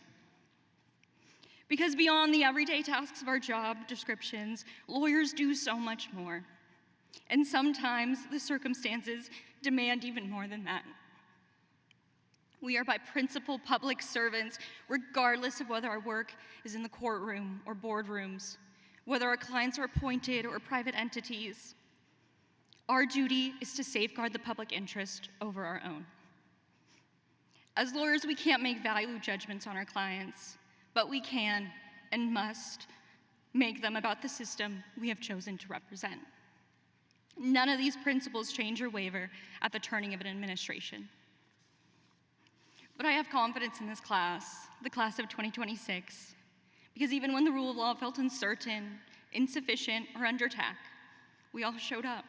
Because beyond the everyday tasks of our job descriptions, lawyers do so much more. And sometimes the circumstances demand even more than that. We are by principle public servants, regardless of whether our work is in the courtroom or boardrooms, whether our clients are appointed or private entities. Our duty is to safeguard the public interest over our own. As lawyers, we can't make value judgments on our clients, but we can and must make them about the system we have chosen to represent. None of these principles change or waver at the turning of an administration. But I have confidence in this class, the class of 2026, because even when the rule of law felt uncertain, insufficient, or under attack, we all showed up.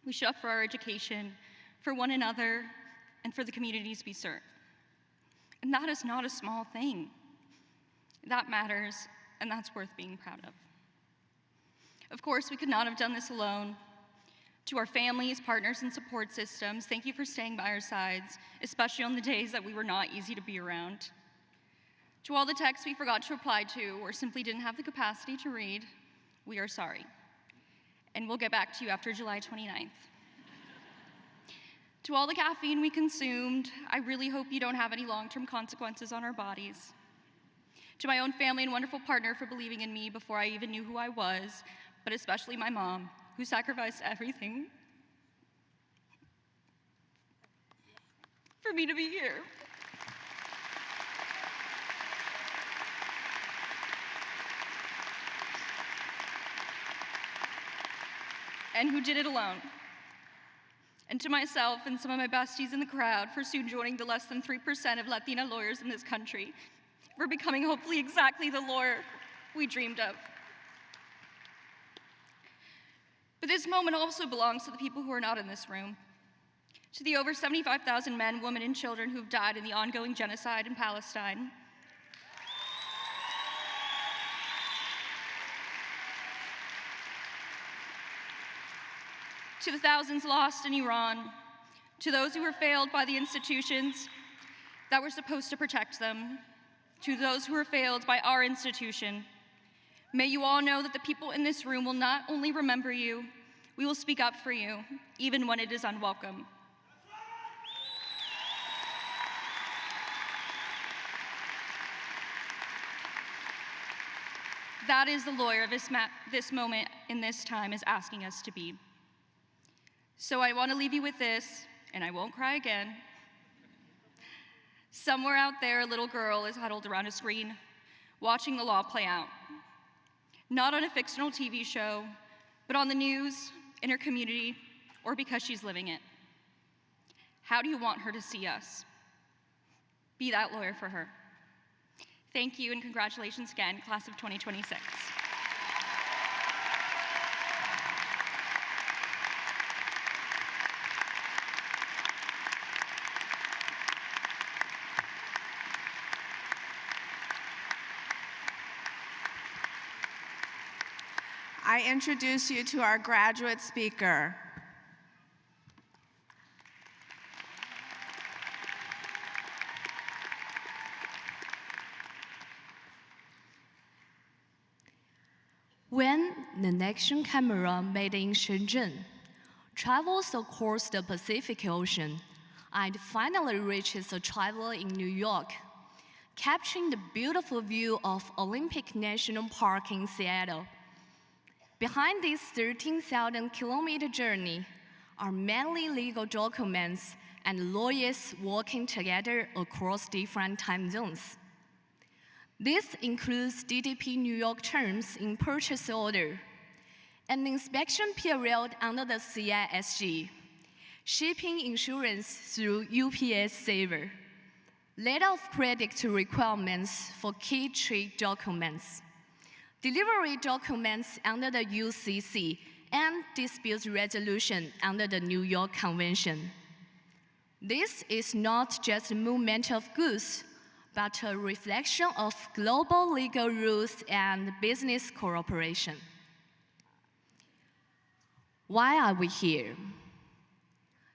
We showed up for our education, for one another, and for the communities we serve. And that is not a small thing. That matters, and that's worth being proud of. Of course, we could not have done this alone. To our families, partners, and support systems, thank you for staying by our sides, especially on the days that we were not easy to be around. To all the texts we forgot to reply to or simply didn't have the capacity to read, we are sorry. And we'll get back to you after July 29th. To all the caffeine we consumed, I really hope you don't have any long-term consequences on our bodies. To my own family and wonderful partner for believing in me before I even knew who I was, but especially my mom, who sacrificed everything for me to be here. And who did it alone. And to myself and some of my besties in the crowd for soon joining the less than 3% of Latina lawyers in this country, for becoming hopefully exactly the lawyer we dreamed of. But this moment also belongs to the people who are not in this room, to the over 75,000 men, women, and children who've died in the ongoing genocide in Palestine. To the thousands lost in Iran, to those who were failed by the institutions that were supposed to protect them, to those who were failed by our institution, may you all know that the people in this room will not only remember you, we will speak up for you, even when it is unwelcome. That is the lawyer this moment in this time is asking us to be. So I want to leave you with this, and I won't cry again. Somewhere out there, a little girl is huddled around a screen, watching the law play out. Not on a fictional TV show, but on the news, in her community, or because she's living it. How do you want her to see us? Be that lawyer for her. Thank you, and congratulations again, class of 2026. I introduce you to our graduate speaker. When the Nextion camera made in Shenzhen travels across the Pacific Ocean and finally reaches a traveler in New York, capturing the beautiful view of Olympic National Park in Seattle. Behind this 13,000-kilometer journey are many legal documents and lawyers working together across different time zones. This includes DDP New York terms in purchase order, an inspection period under the CISG, shipping insurance through UPS Saver, letter of credit requirements for key trade documents, delivery documents under the UCC, and dispute resolution under the New York Convention. This is not just a movement of goods, but a reflection of global legal rules and business cooperation. Why are we here?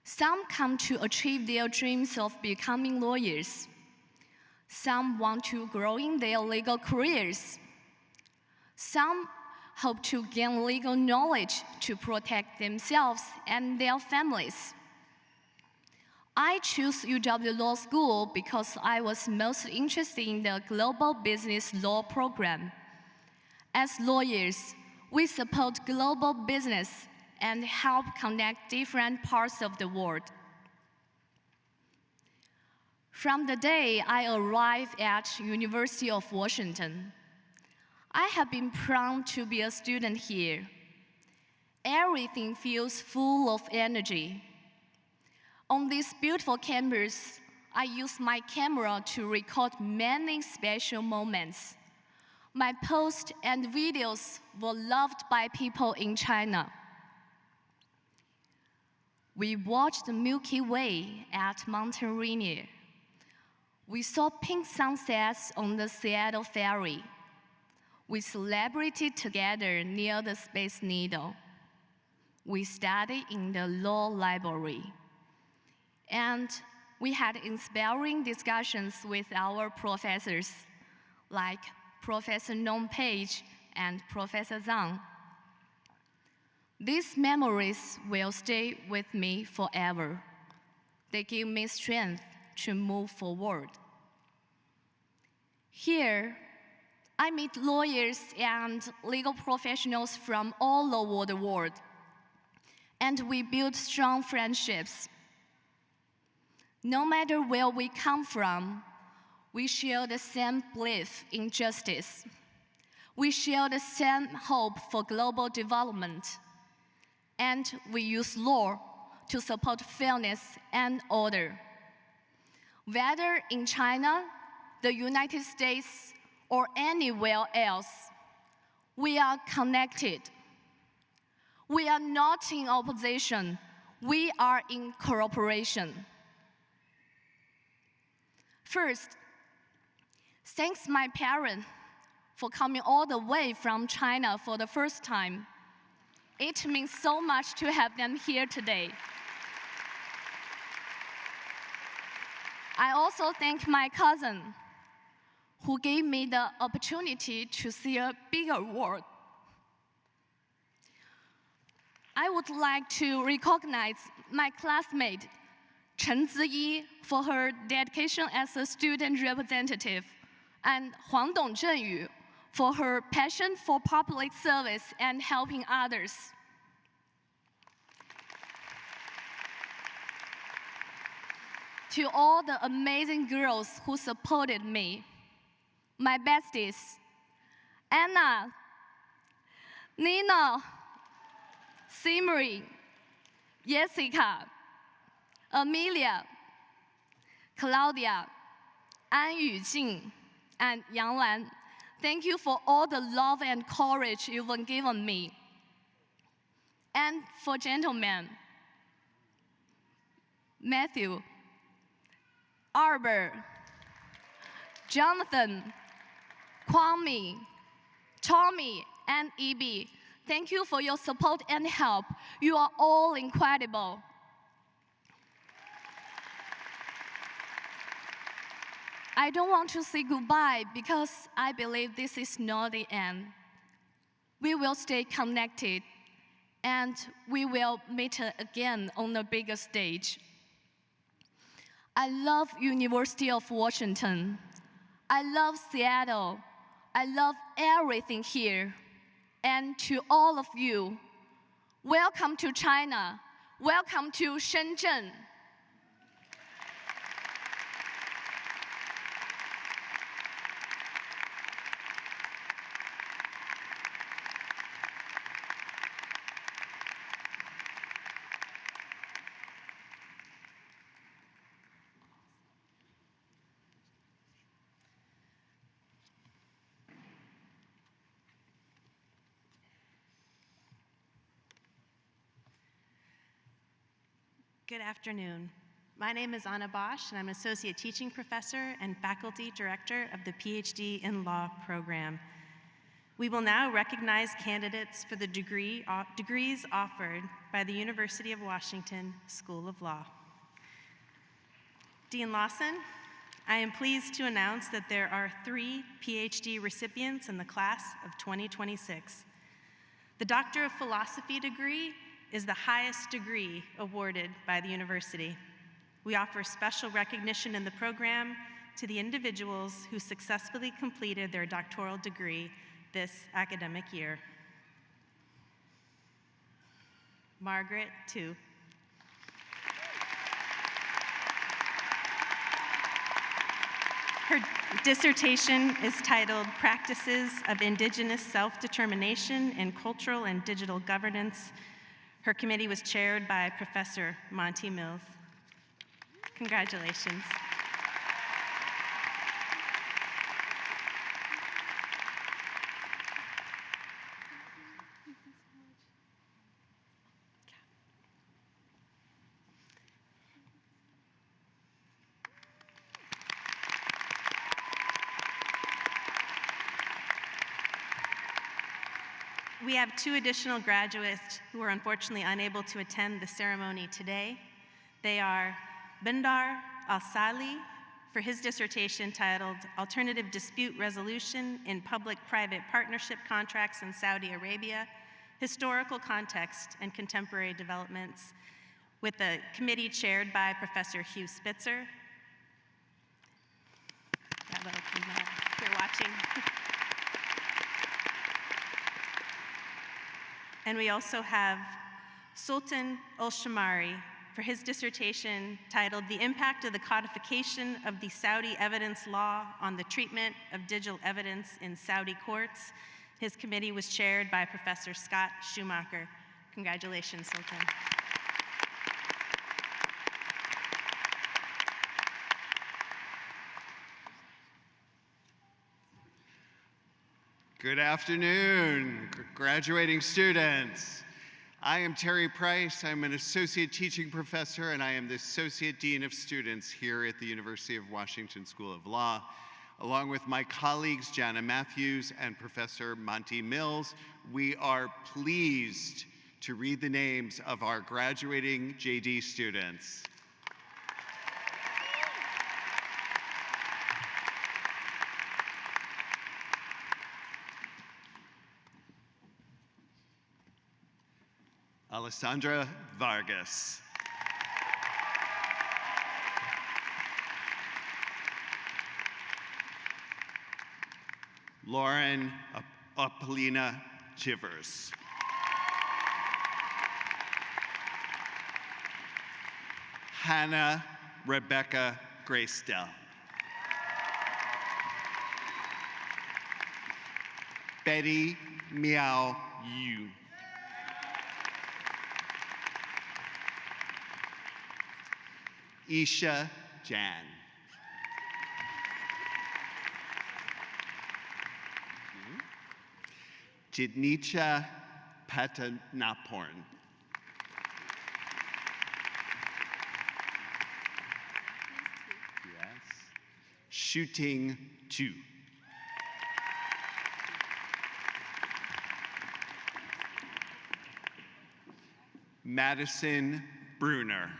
Some come to achieve their dreams of becoming lawyers. Some want to grow in their legal careers. Some hope to gain legal knowledge to protect themselves and their families. I chose UW Law School because I was most interested in the global business law program. As lawyers, we support global business and help connect different parts of the world. From the day I arrived at University of Washington, I have been proud to be a student here. Everything feels full of energy. On this beautiful campus, I use my camera to record many special moments. My posts and videos were loved by people in China. We watched the Milky Way at Mount Rainier. We saw pink sunsets on the Seattle Ferry. We celebrated together near the Space Needle. We studied in the law library. And we had inspiring discussions with our professors, like Professor Nong Page and Professor Zhang. These memories will stay with me forever. They give me strength to move forward. Here, I meet lawyers and legal professionals from all over the world, and we build strong friendships. No matter where we come from, we share the same belief in justice. We share the same hope for global development. And we use law to support fairness and order. Whether in China, the United States, or anywhere else, we are connected. We are not in opposition. We are in cooperation. First, thanks my parents for coming all the way from China for the first time. It means so much to have them here today. I also thank my cousin, who gave me the opportunity to see a bigger world. I would like to recognize my classmate, Chen Ziyi, for her dedication as a student representative, and Huang Dongzhenyu for her passion for public service and helping others. To all the amazing girls who supported me, my besties, Anna, Nina, Simri, Jessica, Amelia, Claudia, An Yujing, and Yang Lan. Thank you for all the love and courage you've given me. And for gentlemen, Matthew, Arbor, Jonathan, Kwame, Tommy, and Ibi, thank you for your support and help. You are all incredible. I don't want to say goodbye because I believe this is not the end. We will stay connected and we will meet again on the bigger stage. I love University of Washington. I love Seattle. I love everything here. And to all of you, welcome to China. Welcome to Shenzhen. Good afternoon. My name is Anna Bosch, and I'm an Associate Teaching Professor and Faculty Director of the PhD in Law program. We will now recognize candidates for the degrees offered by the University of Washington School of Law. Dean Lawson, I am pleased to announce that there are 3 PhD recipients in the class of 2026. The Doctor of Philosophy degree is the highest degree awarded by the university. We offer special recognition in the program to the individuals who successfully completed their doctoral degree this academic year. Margaret, 2. Her dissertation is titled Practices of Indigenous Self-Determination in Cultural and Digital Governance. Her committee was chaired by Professor Monty Mills. Congratulations. We have 2 additional graduates who are unfortunately unable to attend the ceremony today. They are Bendar Al-Sali for his dissertation titled Alternative Dispute Resolution in Public-Private Partnership Contracts in Saudi Arabia, Historical Context and Contemporary Developments, with a committee chaired by Professor Hugh Spitzer. If you're watching. And we also have Sultan Al-Shamari for his dissertation titled The Impact of the Codification of the Saudi Evidence Law on the Treatment of Digital Evidence in Saudi Courts. His committee was chaired by Professor Scott Schumacher. Congratulations, Sultan. Good afternoon, graduating students. I am Terry Price. I'm an associate teaching professor, and I am the Associate Dean of Students here at the University of Washington School of Law. Along with my colleagues, Jana Matthews and Professor Monty Mills, we are pleased to read the names of our graduating JD students. Alessandra Vargas. Lauren Apolina Chivers. Hannah Rebecca Graysdell. Betty Miao Yu. Isha Jan. Jidnicha Patanaporn. Yes. Shooting 2. Madison Bruner.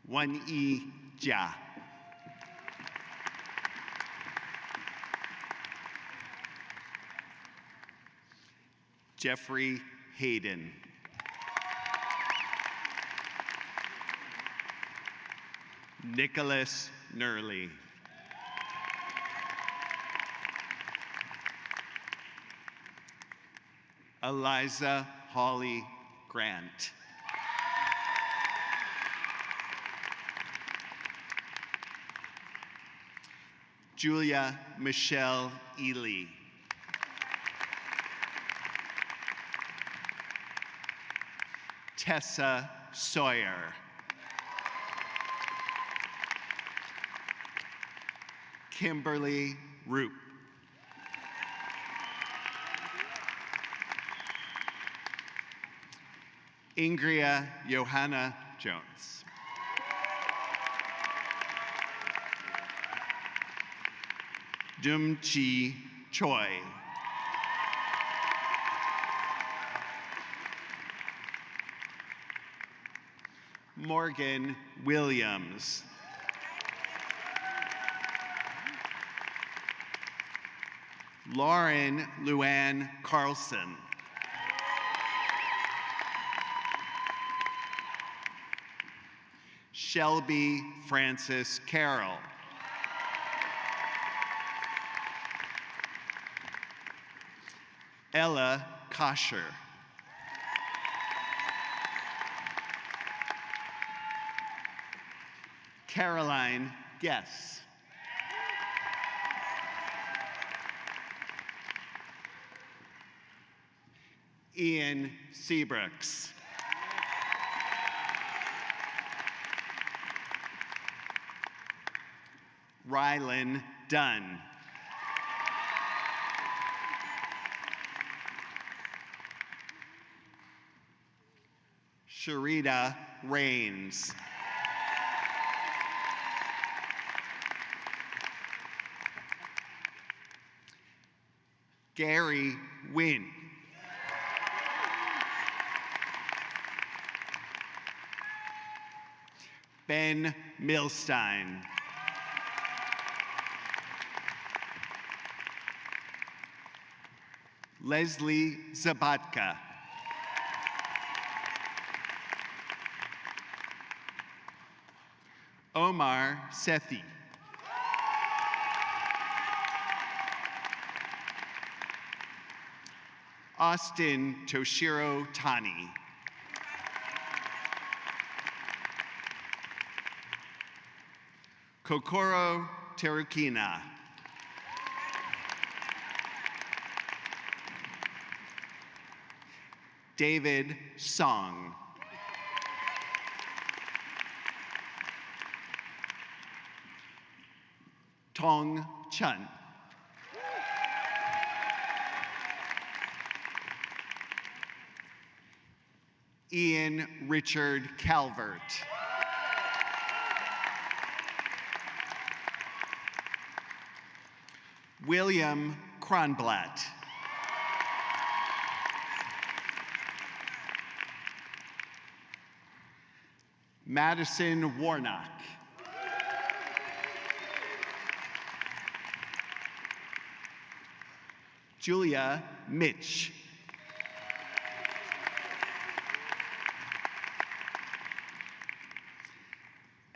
Wan-E Jia. Jeffrey Hayden. Nicholas Nurley. Eliza Holly Grant. Julia Michelle Ely. Tessa Sawyer. Kimberly Roop. Ingria Johanna Jones. Dum Chi Choi. Morgan Williams. Lauren Luann Carlson. Shelby Frances Carroll. Ella Kosher. Caroline Guess. Ian Seabrooks. Rylan Dunn. Sharita Rains. Gary Wynn. Ben Milstein. Leslie Zabatka. Omar Sethi. Austin Toshiro Tani. Kokoro Terukina. David Song. Tong Chun. Ian Richard Calvert. William Kronblatt. Madison Warnock. Julia Mitch.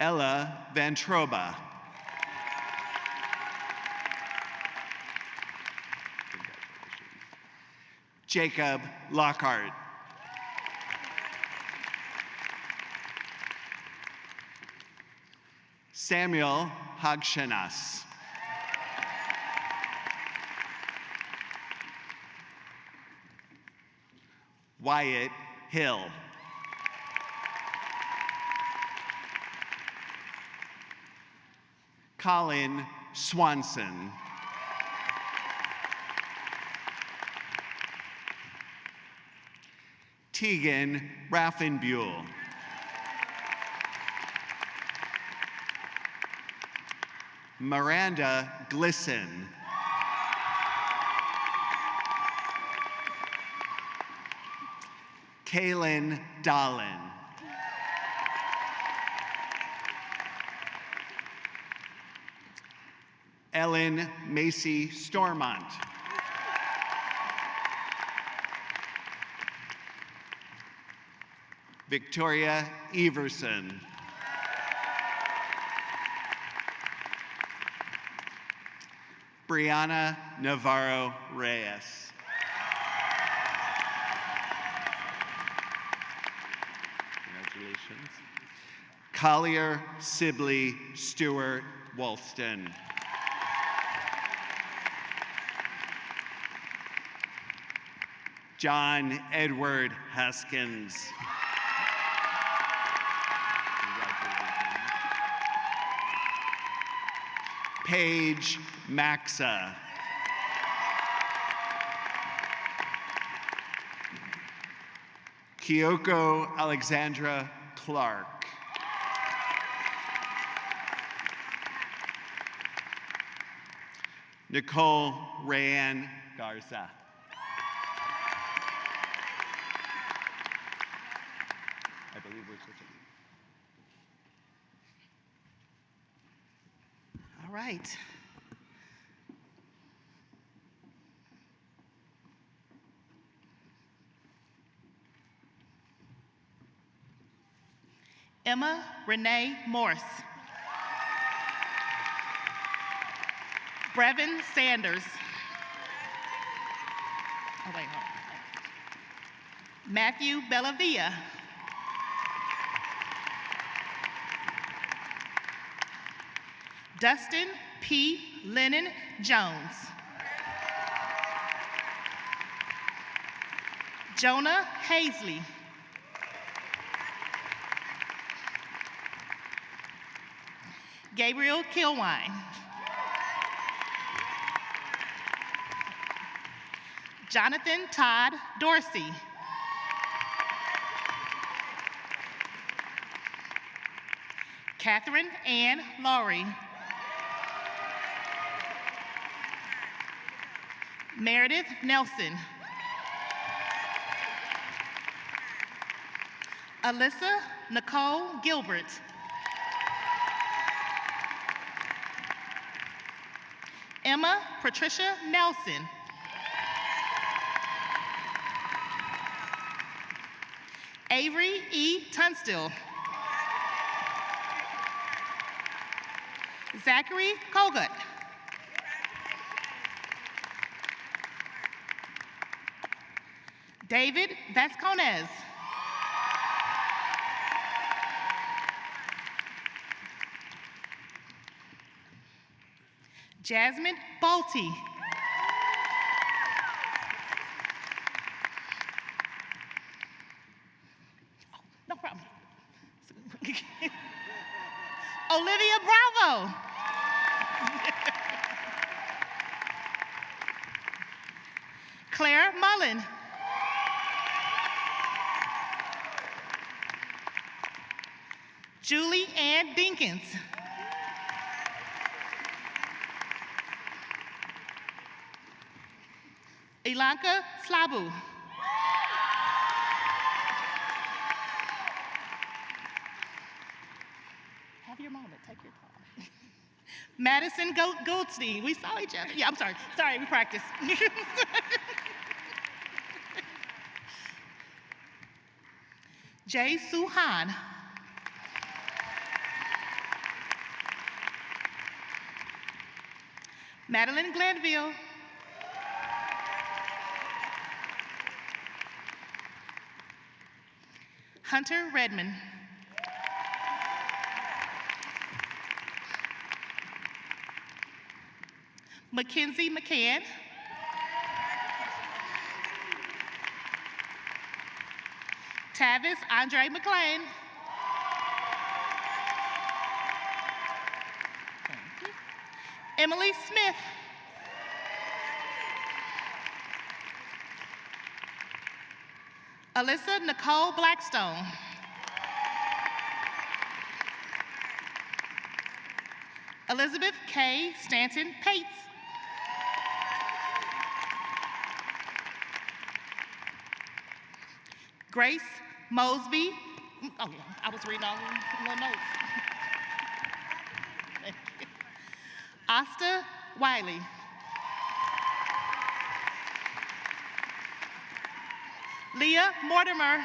Ella Vantroba. Jacob Lockhart. Samuel Hagshenas. Wyatt Hill. Colin Swanson. Tegan Raffenbuhl. Miranda Glisson. Kaylin Dahlin. Ellen Macy Stormont. Victoria Everson. Brianna Navarro Reyes. Congratulations. Collier Sibley Stewart Walston. John Edward Haskins. Paige Maxa. Kyoko Alexandra Clark. Nicole Rayanne Garza. I believe we're switching. All right. Emma Renee Morse. Brevin Sanders. Oh, wait, hold on. Matthew Bellavia. Dustin P. Lennon Jones. Jonah Hazley. Gabriel Kilwine. Jonathan Todd Dorsey. Catherine Ann Laurie. Meredith Nelson. Alyssa Nicole Gilbert. Emma Patricia Nelson. Avery E. Tunstill. Zachary Kogut. David Vasconez. Jasmine Balti. No problem. Olivia Bravo. Claire Mullen. Julie Ann Dinkins. Ilanka Slabu. Have your moment, take your time. Madison Goldstein, we saw each other. Yeah, I'm sorry, we practiced. Jay Suhan. Madeline Glanville. Hunter Redmond. Mackenzie McCann. Tavis Andre McLean. Emily Smith. Alyssa Nicole Blackstone. Elizabeth K. Stanton Pates. Grace Mosby. Oh, I was reading all the little notes. Asta Wiley. Leah Mortimer.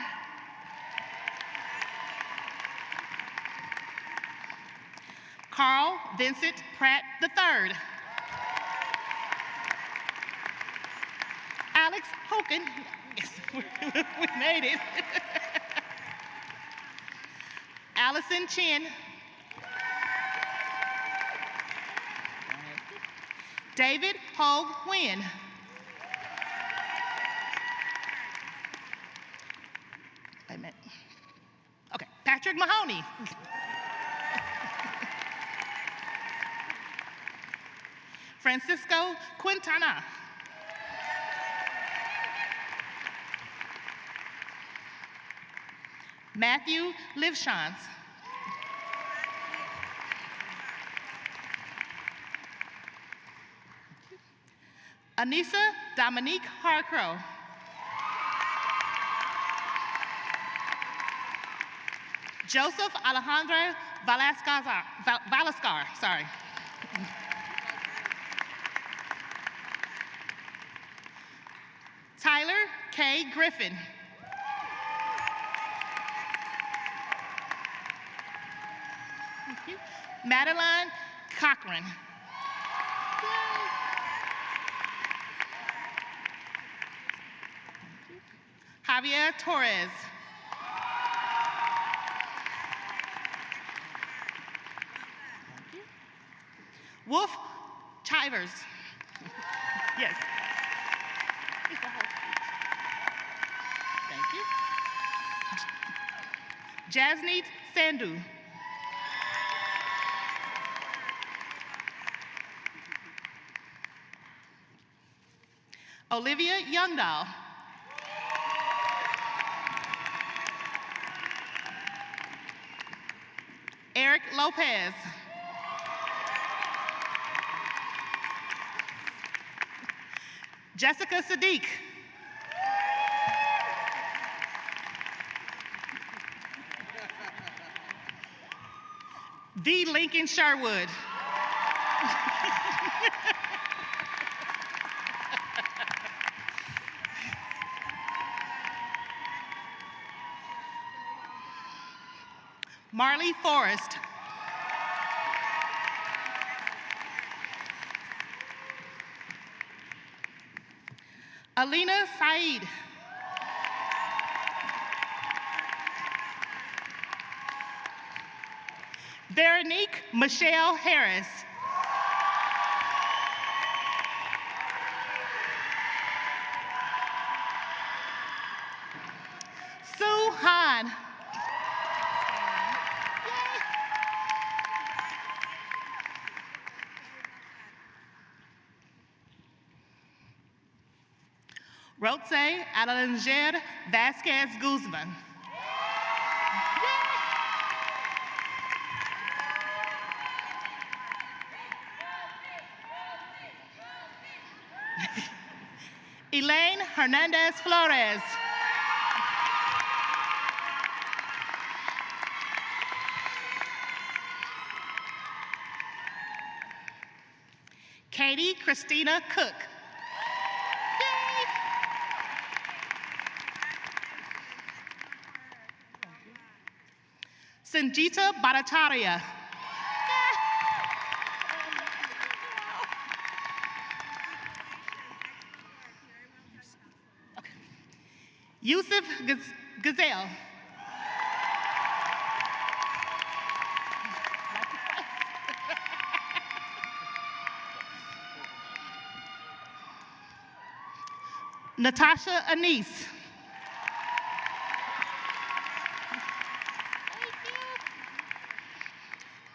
Carl Vincent Pratt III. Alex Hoken. Yes, we made it. Allison Chin. David Hogue Wynn. Wait a minute. Okay, Patrick Mahoney. Francisco Quintana. Matthew Livshans. Anissa Dominique Harcrow. Joseph Alejandro Valascar, sorry. Tyler K. Griffin. you. Madeline Cochran. Javier Torres. Wolf Chivers. Yes. It's the whole speech. Thank you. Jasneet Sandhu. Olivia Youngdahl. Eric Lopez. Jessica Sadiq. The Lincoln Sherwood. Marley Forrest. Alina Saeed. Veronique Michelle Harris. Sue Han. Rotse Adelanger Vasquez Guzman. Elaine Hernandez Flores. Katie Christina Cook. Sanjita Bhattacharya. Yusuf Gazelle. Natasha Anise.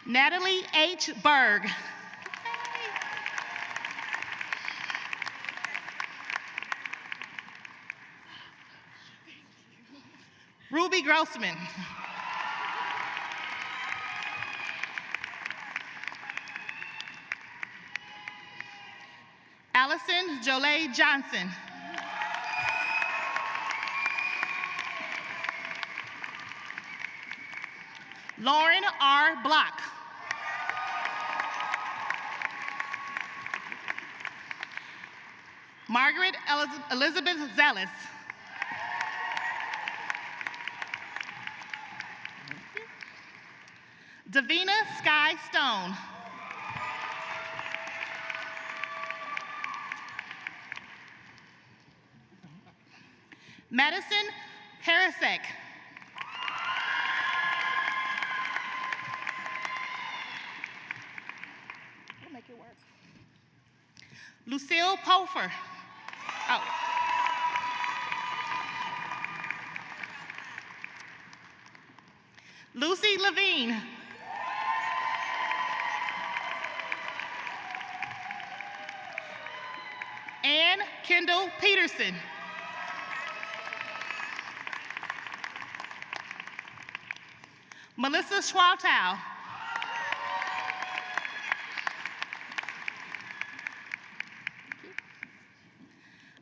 Natalie H. Berg. Ruby Grossman. Allison Jolie Johnson. Lauren R. Block. Margaret Elizabeth Zealous. Davina Sky Stone. Madison Harasek. We'll make it work. Lucille Pulfer. Oh. Lucy Levine. Ann Kendall Peterson. Melissa Schwaltow.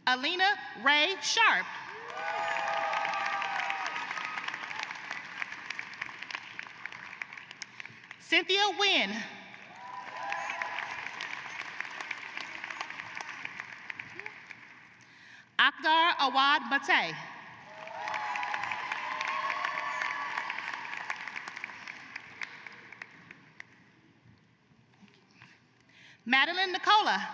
Alina Ray Sharp. Cynthia Wynn. Akdar Awad Mate. Madeline Nicola.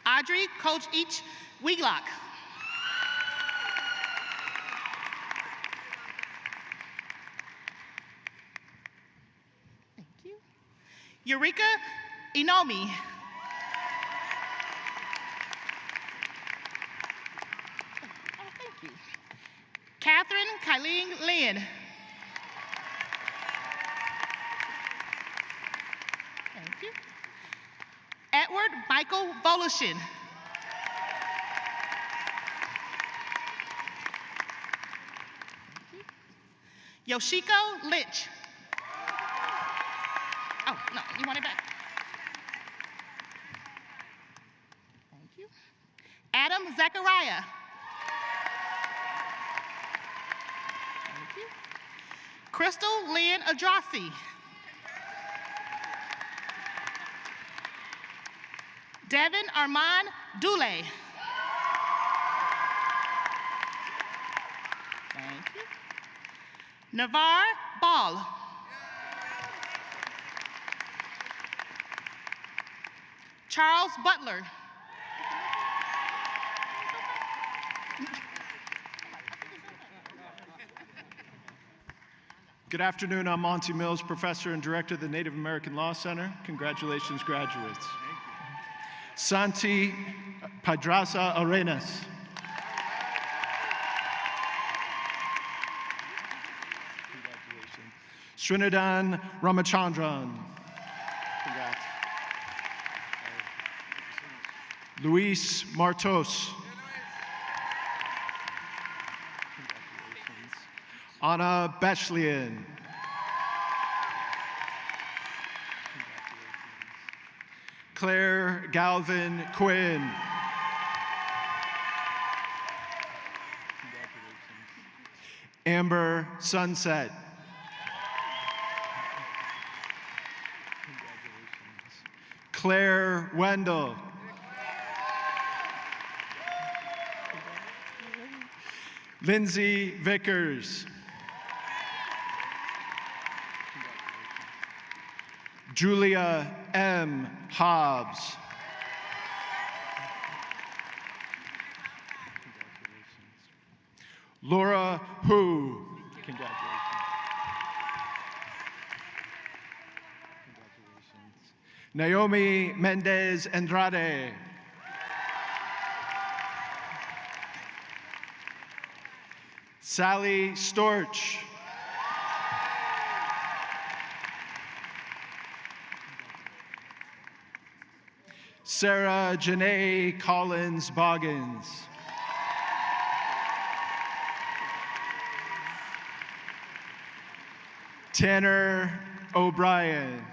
Audrey Coach Each Wheelock. Thank you. Eureka Inomi. Oh, thank you. Catherine Kylene Lynn. Thank you. Edward Michael Volushin. Yoshiko Lynch. Oh, no, you want it back? Thank you. Adam Zachariah. Thank you. Crystal Lynn Adrasi. Devin Armand Dule. Thank you. Navar Ball. Charles Butler. Good afternoon, I'm Monty Mills, Professor and Director of the Native American Law Center. Congratulations, graduates. Santi Padraza Arenas. Srinadan Ramachandran. Congrats. Luis Martos. Anna Bechlian. Claire Galvin Quinn. Amber Sunset. Claire Wendell. Lindsay Vickers. Julia M. Hobbs. Laura Hu. Congratulations. Naomi Mendez Andrade. Sally Storch. Sarah Janae Collins Boggins. Tanner O'Brien.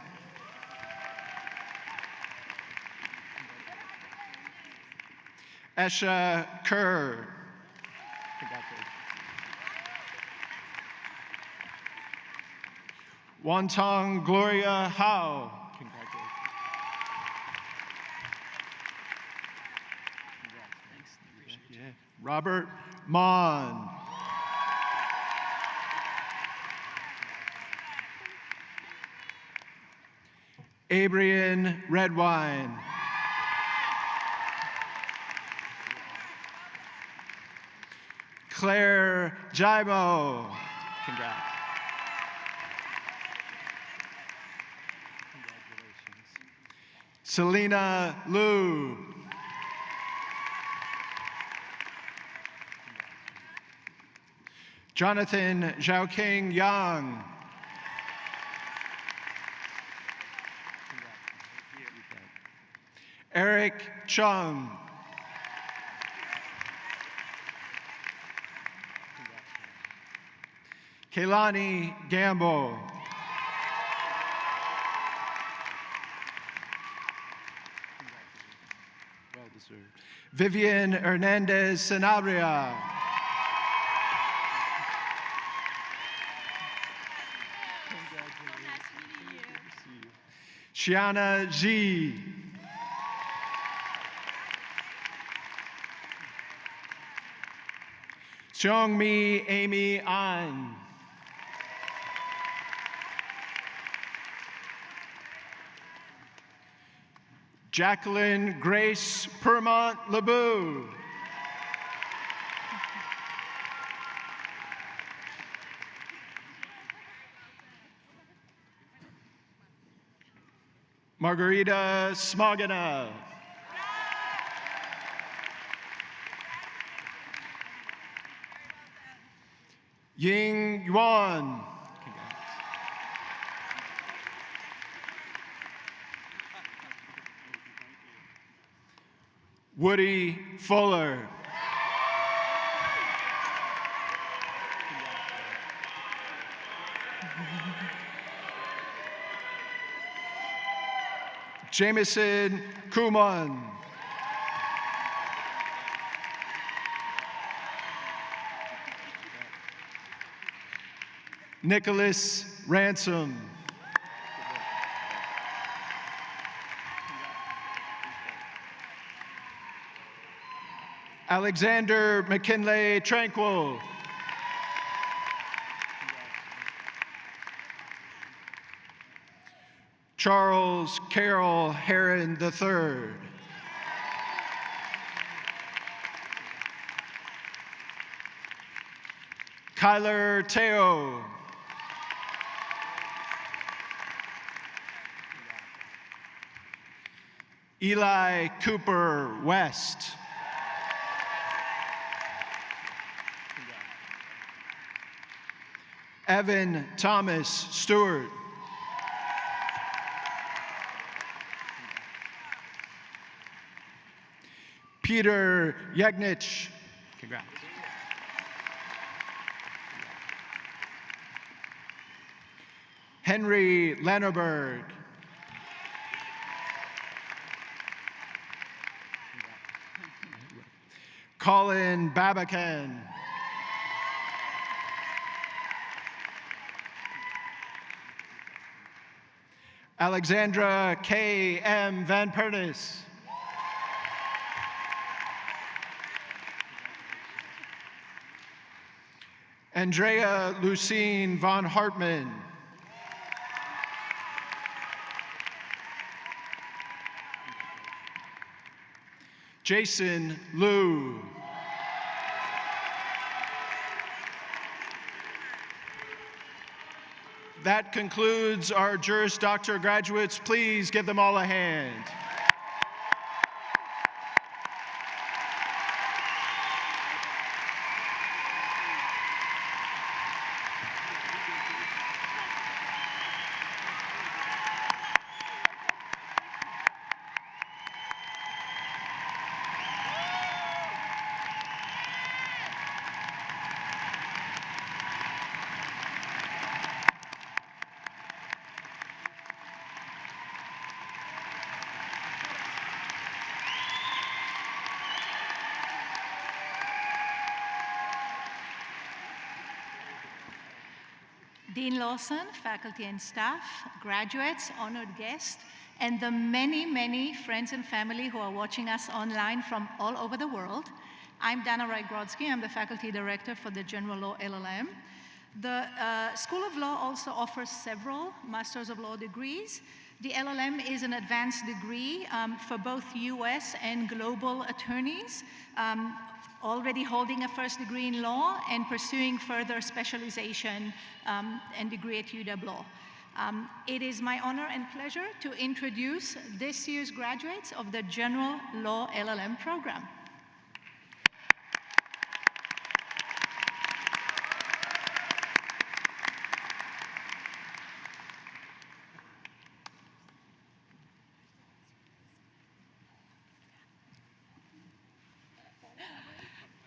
Esha Kerr. Wantong Gloria Howe. Robert Mon. Abrian Redwine. Claire Jaimo. Congrats. Selena Liu. Jonathan Zhaoking Yang. Eric Chung. Kaylani Gamble. Well deserved. Vivian Hernandez Sanabria. Shiana G. Seong Mi Amy An. Jacqueline Grace Permont LeBou. Margarita Smogana. Ying Yuan. Woody Fuller. Jameson Kuman. Nicholas Ransom. Alexander McKinley Tranquil. Charles Carroll Heron III. Kyler Teo. Eli Cooper West. Evan Thomas Stewart. Peter Yegnich. Congrats. Henry Lannerberg. Colin Babacan. Alexandra K. M. Van Pernis. Andrea Lucine von Hartman. Jason Liu. That concludes our Juris Doctor graduates. Please give them all a hand. Dean Lawson, faculty and staff, graduates, honored guests, and the many, many friends and family who are watching us online from all over the world. I'm Dana Wright-Grodsky. I'm the faculty director for the General Law LLM. The School of Law also offers several Masters of Law degrees. The LLM is an advanced degree for both US and global attorneys, already holding a first degree in law and pursuing further specialization and degree at UW Law. It is my honor and pleasure to introduce this year's graduates of the General Law LLM program.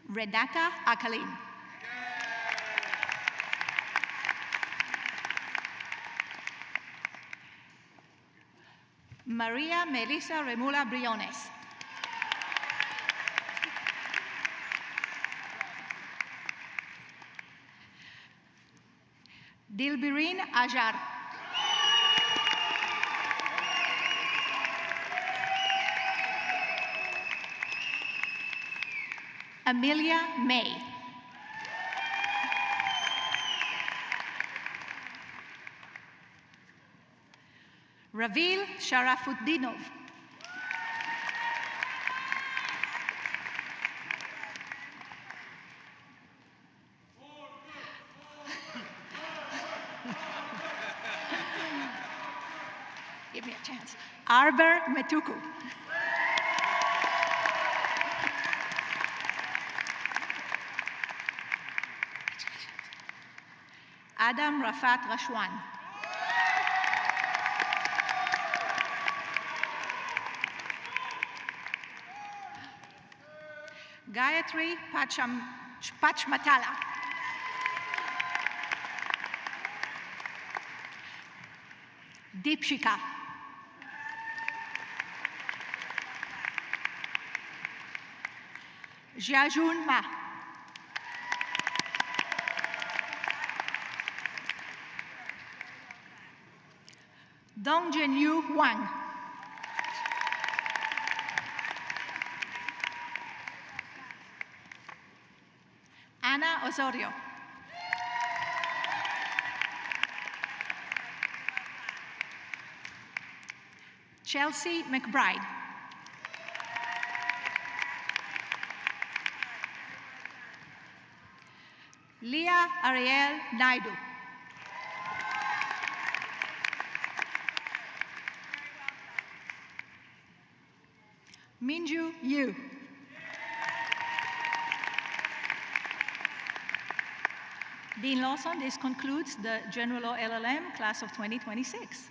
Renata Akalin. Maria Melissa Remula Briones. Dilbirin Ajar. Amelia May. Ravil Sharafuddinov. chance. Arber Metuku. Adam Rafat Rashwan. Gayatri Pachmatala. Deepshika. Jiajun Ma. Dongjianyu Wang. Ana Osorio. Chelsea McBride. Leah Ariel Naidu. Minju Yu. Dean Lawson, this concludes the General Law LLM class of 2026.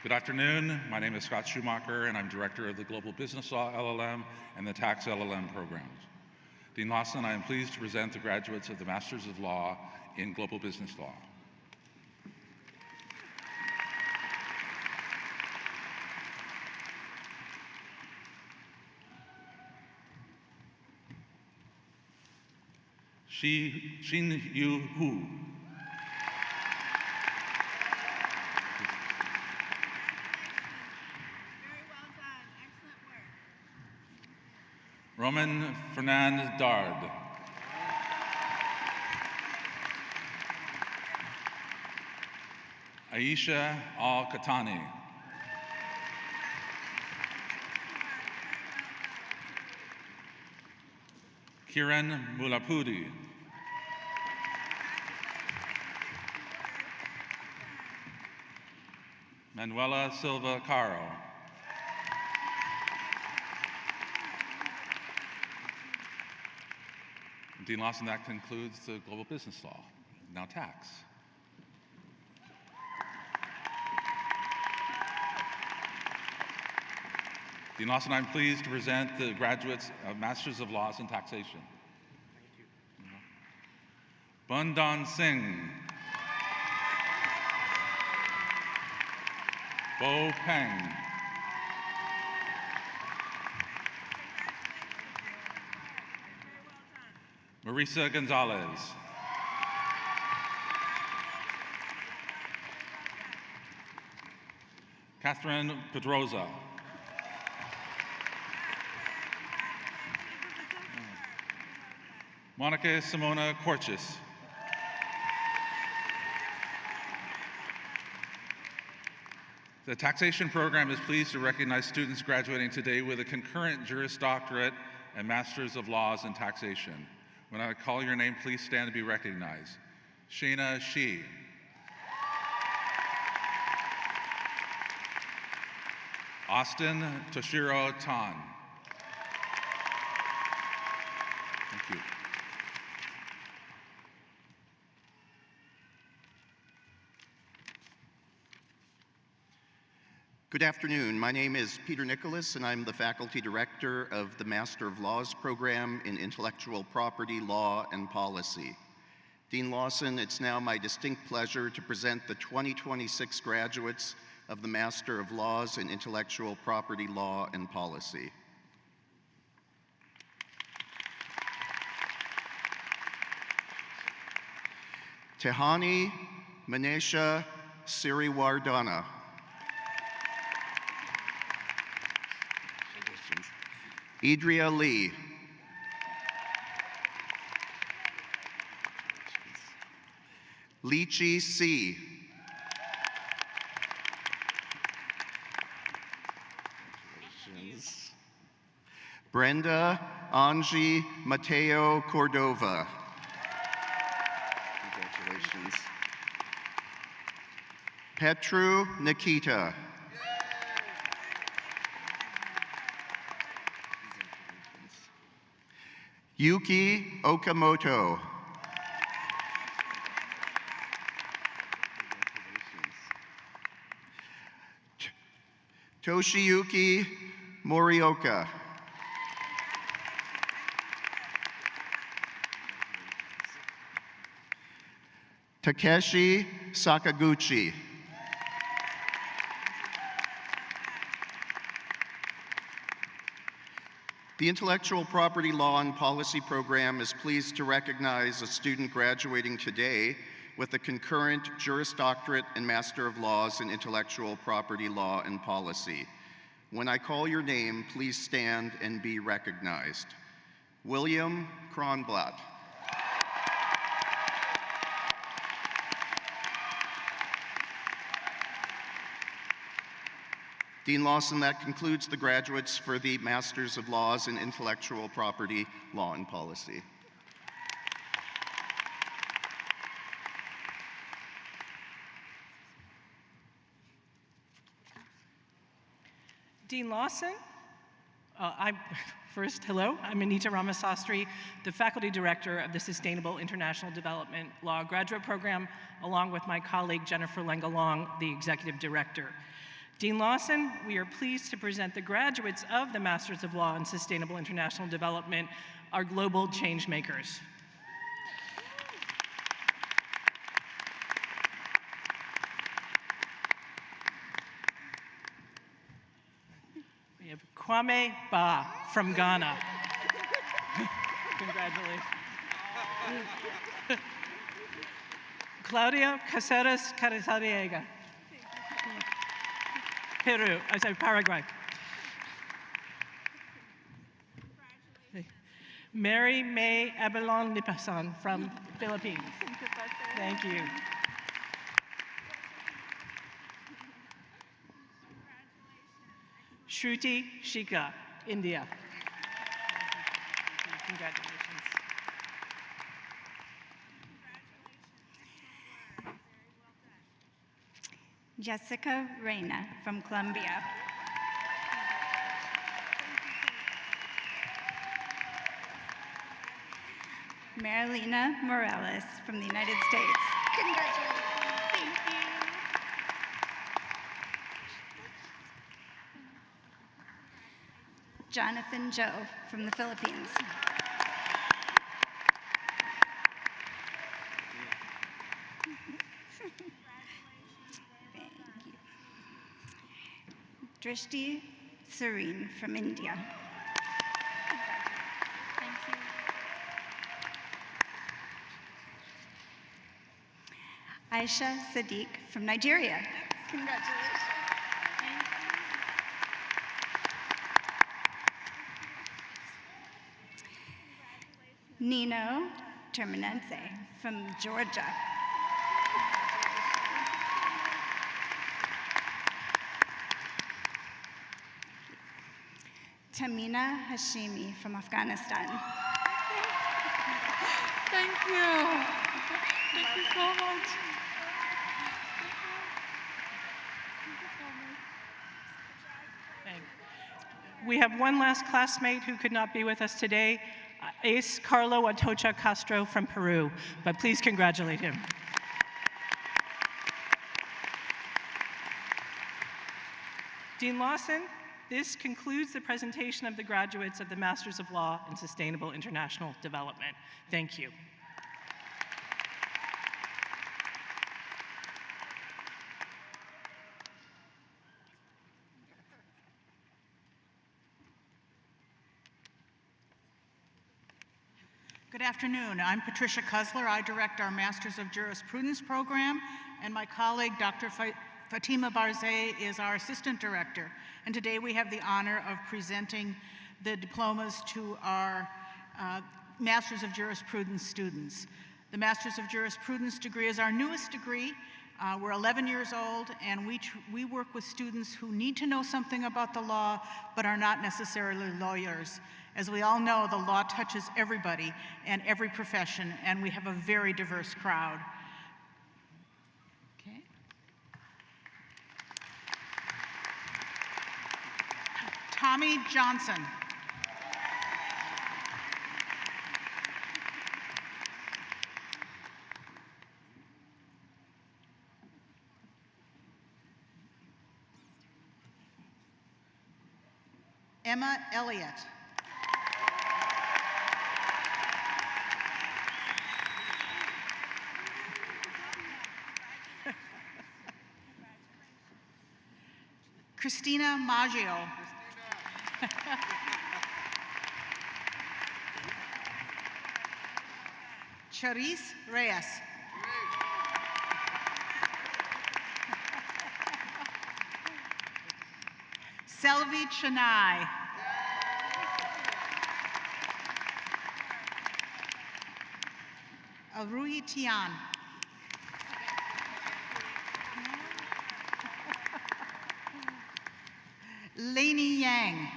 Good afternoon. My name is Scott Schumacher, and I'm Director of the Global Business Law LLM and the Tax LLM programs. Dean Lawson, I am pleased to present the graduates of the Masters of Law in Global Business Law. Xin Yu Hu. Roman Fernand Dard. Aisha Al-Katani. Kiran Mulapudi. Manuela Silva Caro. Dean Lawson, that concludes the Global Business Law. Now tax. Dean Lawson, I'm pleased to present the graduates of Masters of Laws in Taxation. Bundan Singh. Bo Peng. Marisa Gonzalez. Catherine Pedroza. Monica Simona Corchis. The taxation program is pleased to recognize students graduating today with a concurrent Juris Doctorate and Masters of Laws in Taxation. When I call your name, please stand to be recognized. Shayna Shi. Austin Toshiro Tan. Thank you. Good afternoon. My name is Peter Nicholas, and I'm the Faculty Director of the Master of Laws program in Intellectual Property Law and Policy. Dean Lawson, it's now my distinct pleasure to present the 2026 graduates of the Master of Laws in Intellectual Property Law and Policy. Tehani Manesha Siriwardana. Idria Lee. Lichi C. Brenda Angie Mateo Cordova. Petru Nikita. Yuki Okamoto. Toshiyuki Morioka. Takeshi Sakaguchi. The Intellectual Property Law and Policy program is pleased to recognize a student graduating today with a concurrent Juris Doctorate and Master of Laws in Intellectual Property Law and Policy. When I call your name, please stand and be recognized. William Kronblatt. Dean Lawson, that concludes the graduates for the Masters of Laws in Intellectual Property Law and Policy. Dean Lawson, first, hello, I'm Anita Ramasastry, the Faculty Director of the Sustainable International Development Law Graduate Program, along with my colleague Jennifer Lengalong, the Executive Director. Dean Lawson, we are pleased to present the graduates of the Masters of Law in Sustainable International Development, our global change makers. We have Kwame Ba from Ghana. Congratulations. Claudia Caceres Carizaliega. Peru, Paraguay. Mary May Abelon Lipasan from Philippines. Thank you. Shruti Shika, India. Congratulations. Jessica Reyna from Colombia. Marilena Morales from the United States. Congratulations. Thank you. Jonathan Joe from the Philippines. Drishti Serene from India. Thank you. Aisha Sadiq from Nigeria. Congratulations. Nino Terminense from Georgia. Tamina Hashimi from Afghanistan. Thank you. Thank you so much. We have one last classmate who could not be with us today, Ace Carlo Atocha Castro from Peru, but please congratulate him. Dean Lawson, this concludes the presentation of the graduates of the Masters of Law in Sustainable International Development. Thank you. Good afternoon. I'm Patricia Kusler. I direct our Masters of Jurisprudence program, and my colleague, Dr. Fatima Barzeh, is our assistant director. And today we have the honor of presenting the diplomas to our Masters of Jurisprudence students. The Masters of Jurisprudence degree is our newest degree. We're 11 years old, and we work with students who need to know something about the law, but are not necessarily lawyers. As we all know, the law touches everybody and every profession, and we have a very diverse crowd. Okay. Tommy Johnson. Emma Elliott. Christina Maggio. Charisse Reyes. Selvi Chennai. Arui Tian. Lainey Yang.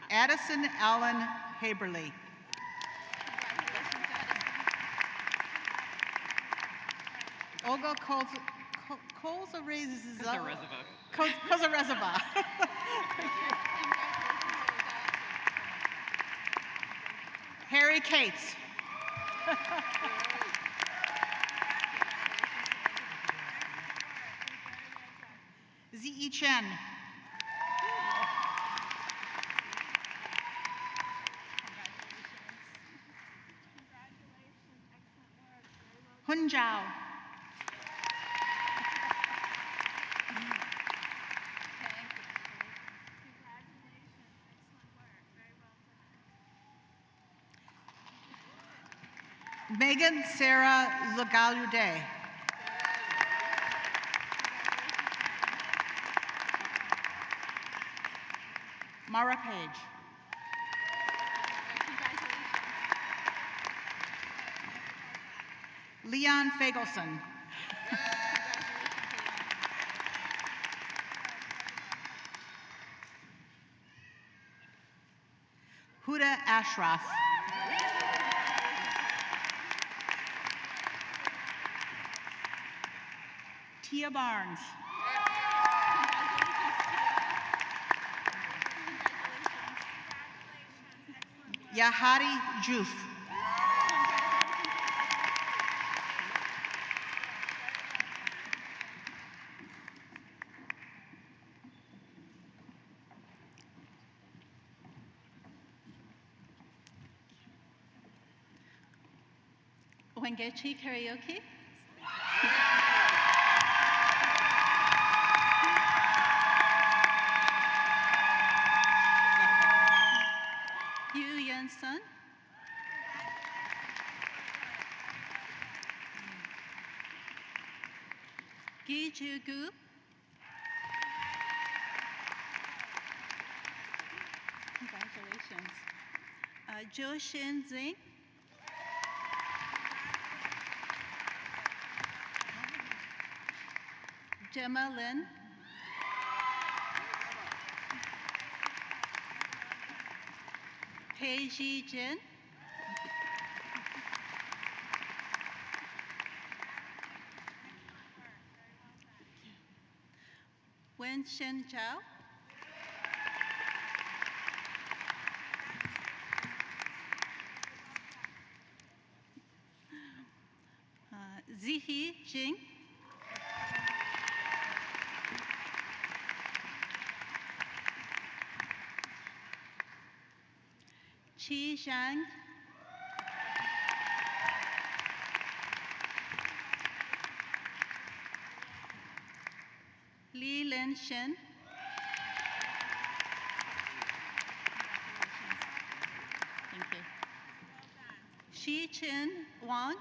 Addison Allen Haberly. Olga Kozarezova. Harry Cates. Ziyi Chen. Hun Zhao. Megan Sarah Lagalude. Mara Page. Leon Fagelson. Huda Ashraf. Tia Barnes. Yahari Juf. Wangechi Karaoke. Yu Yan-sun. Gi Ju-gu. Congratulations. Jo Shin-zing. Gemma Lin. Peiji Jin. Wen Shen Zhao. Zihi Jing. Qi Zhang. Li Lin Shen. Thank you. Shi Chen Wang.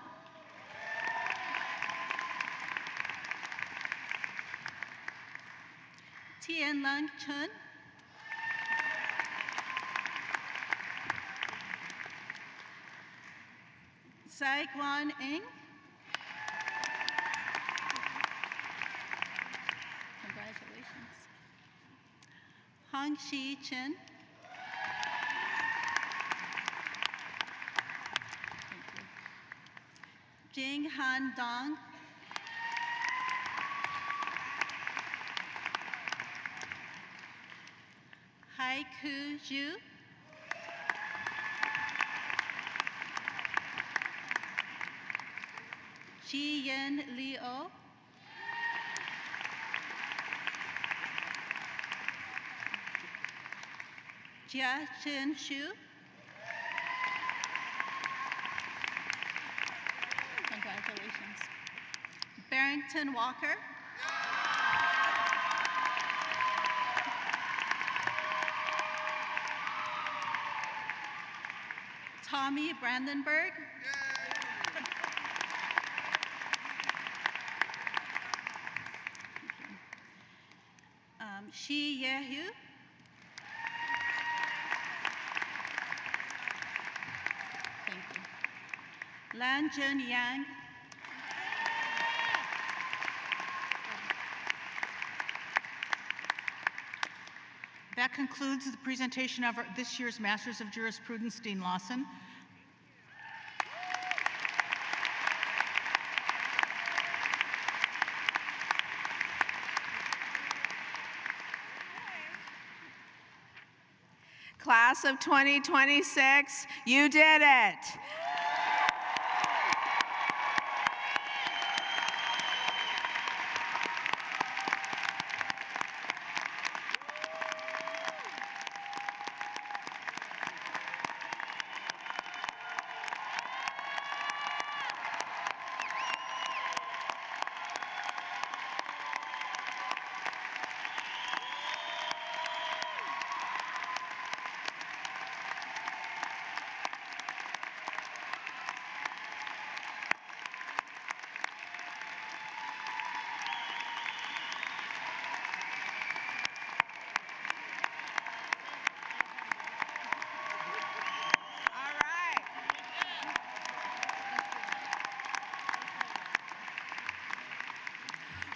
Tian Lang Chen. Sai Guan Eng. Congratulations. Hong Shi Chen. Jing Han Dong. Ku Zhu. Ji Yen Liu. Jia Chen Shu. Congratulations. Barrington Walker. Tommy Brandenburg. Shi Yehu. Thank you. Lan Zhen Yang. That concludes the presentation of this year's Masters of Jurisprudence, Dean Lawson. Class of 2026, you did it.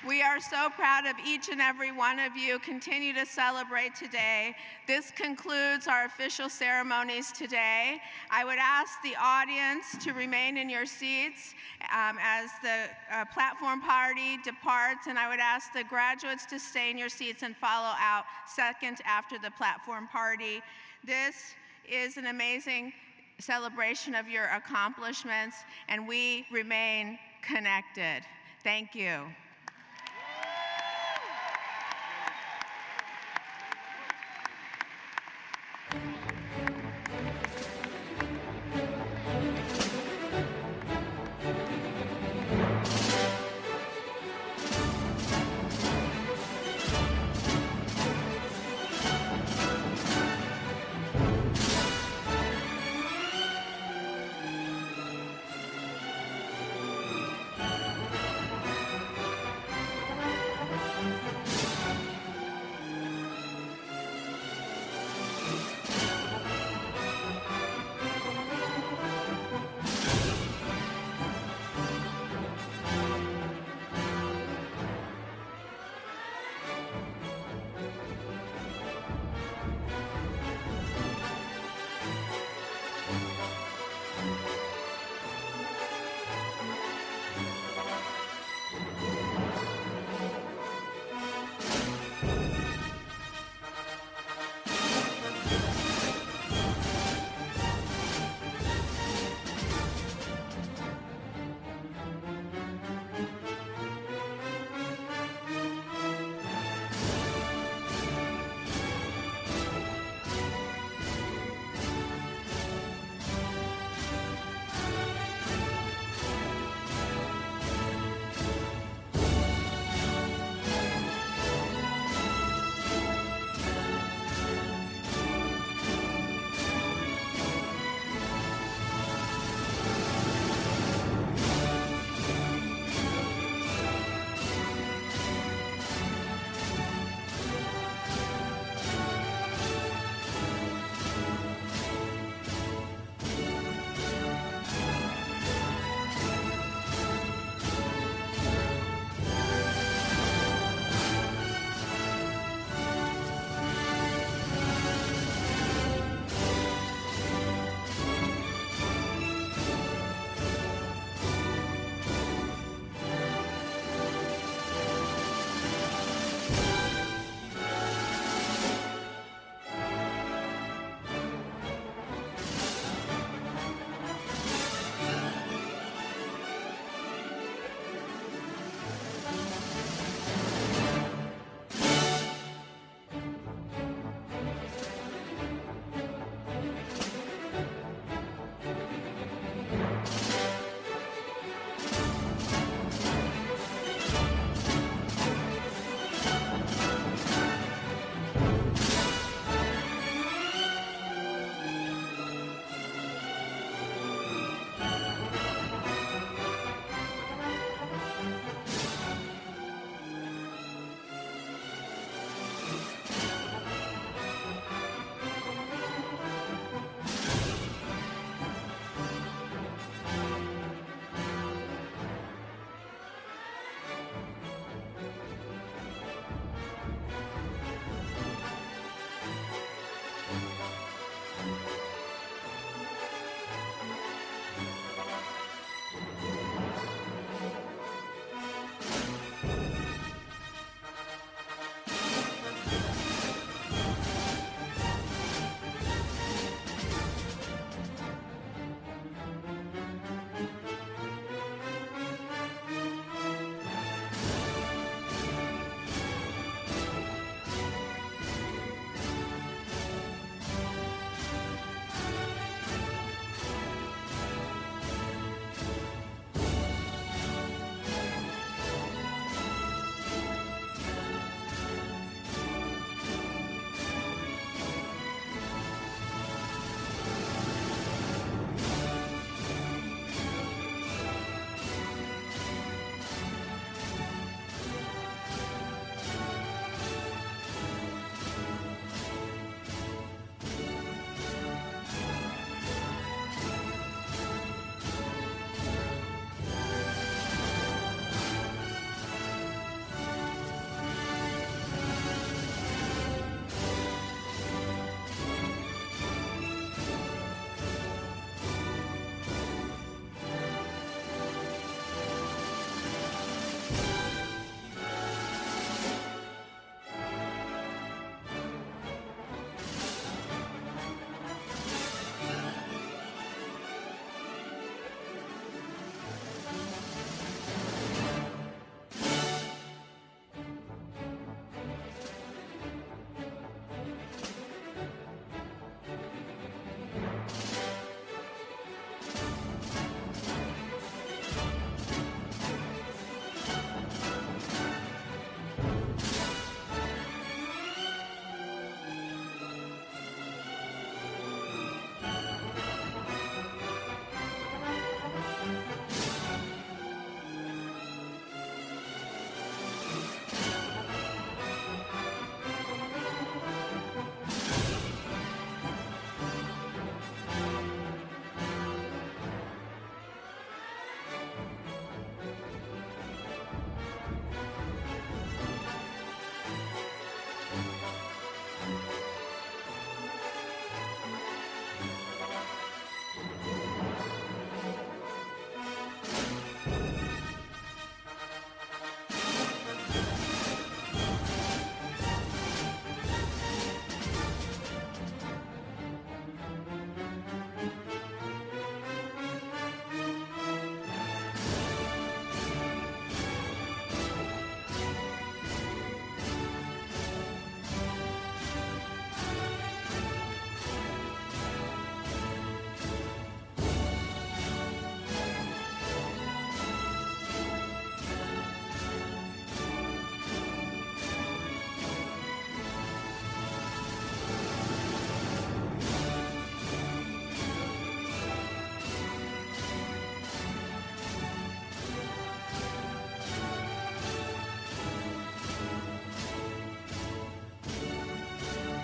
We are so proud of each and every one of you. Continue to celebrate today. This concludes our official ceremonies today. I would ask the audience to remain in your seats as the platform party departs, and I would ask the graduates to stay in your seats and follow out second after the platform party. This is an amazing celebration of your accomplishments, and we remain connected. Thank you.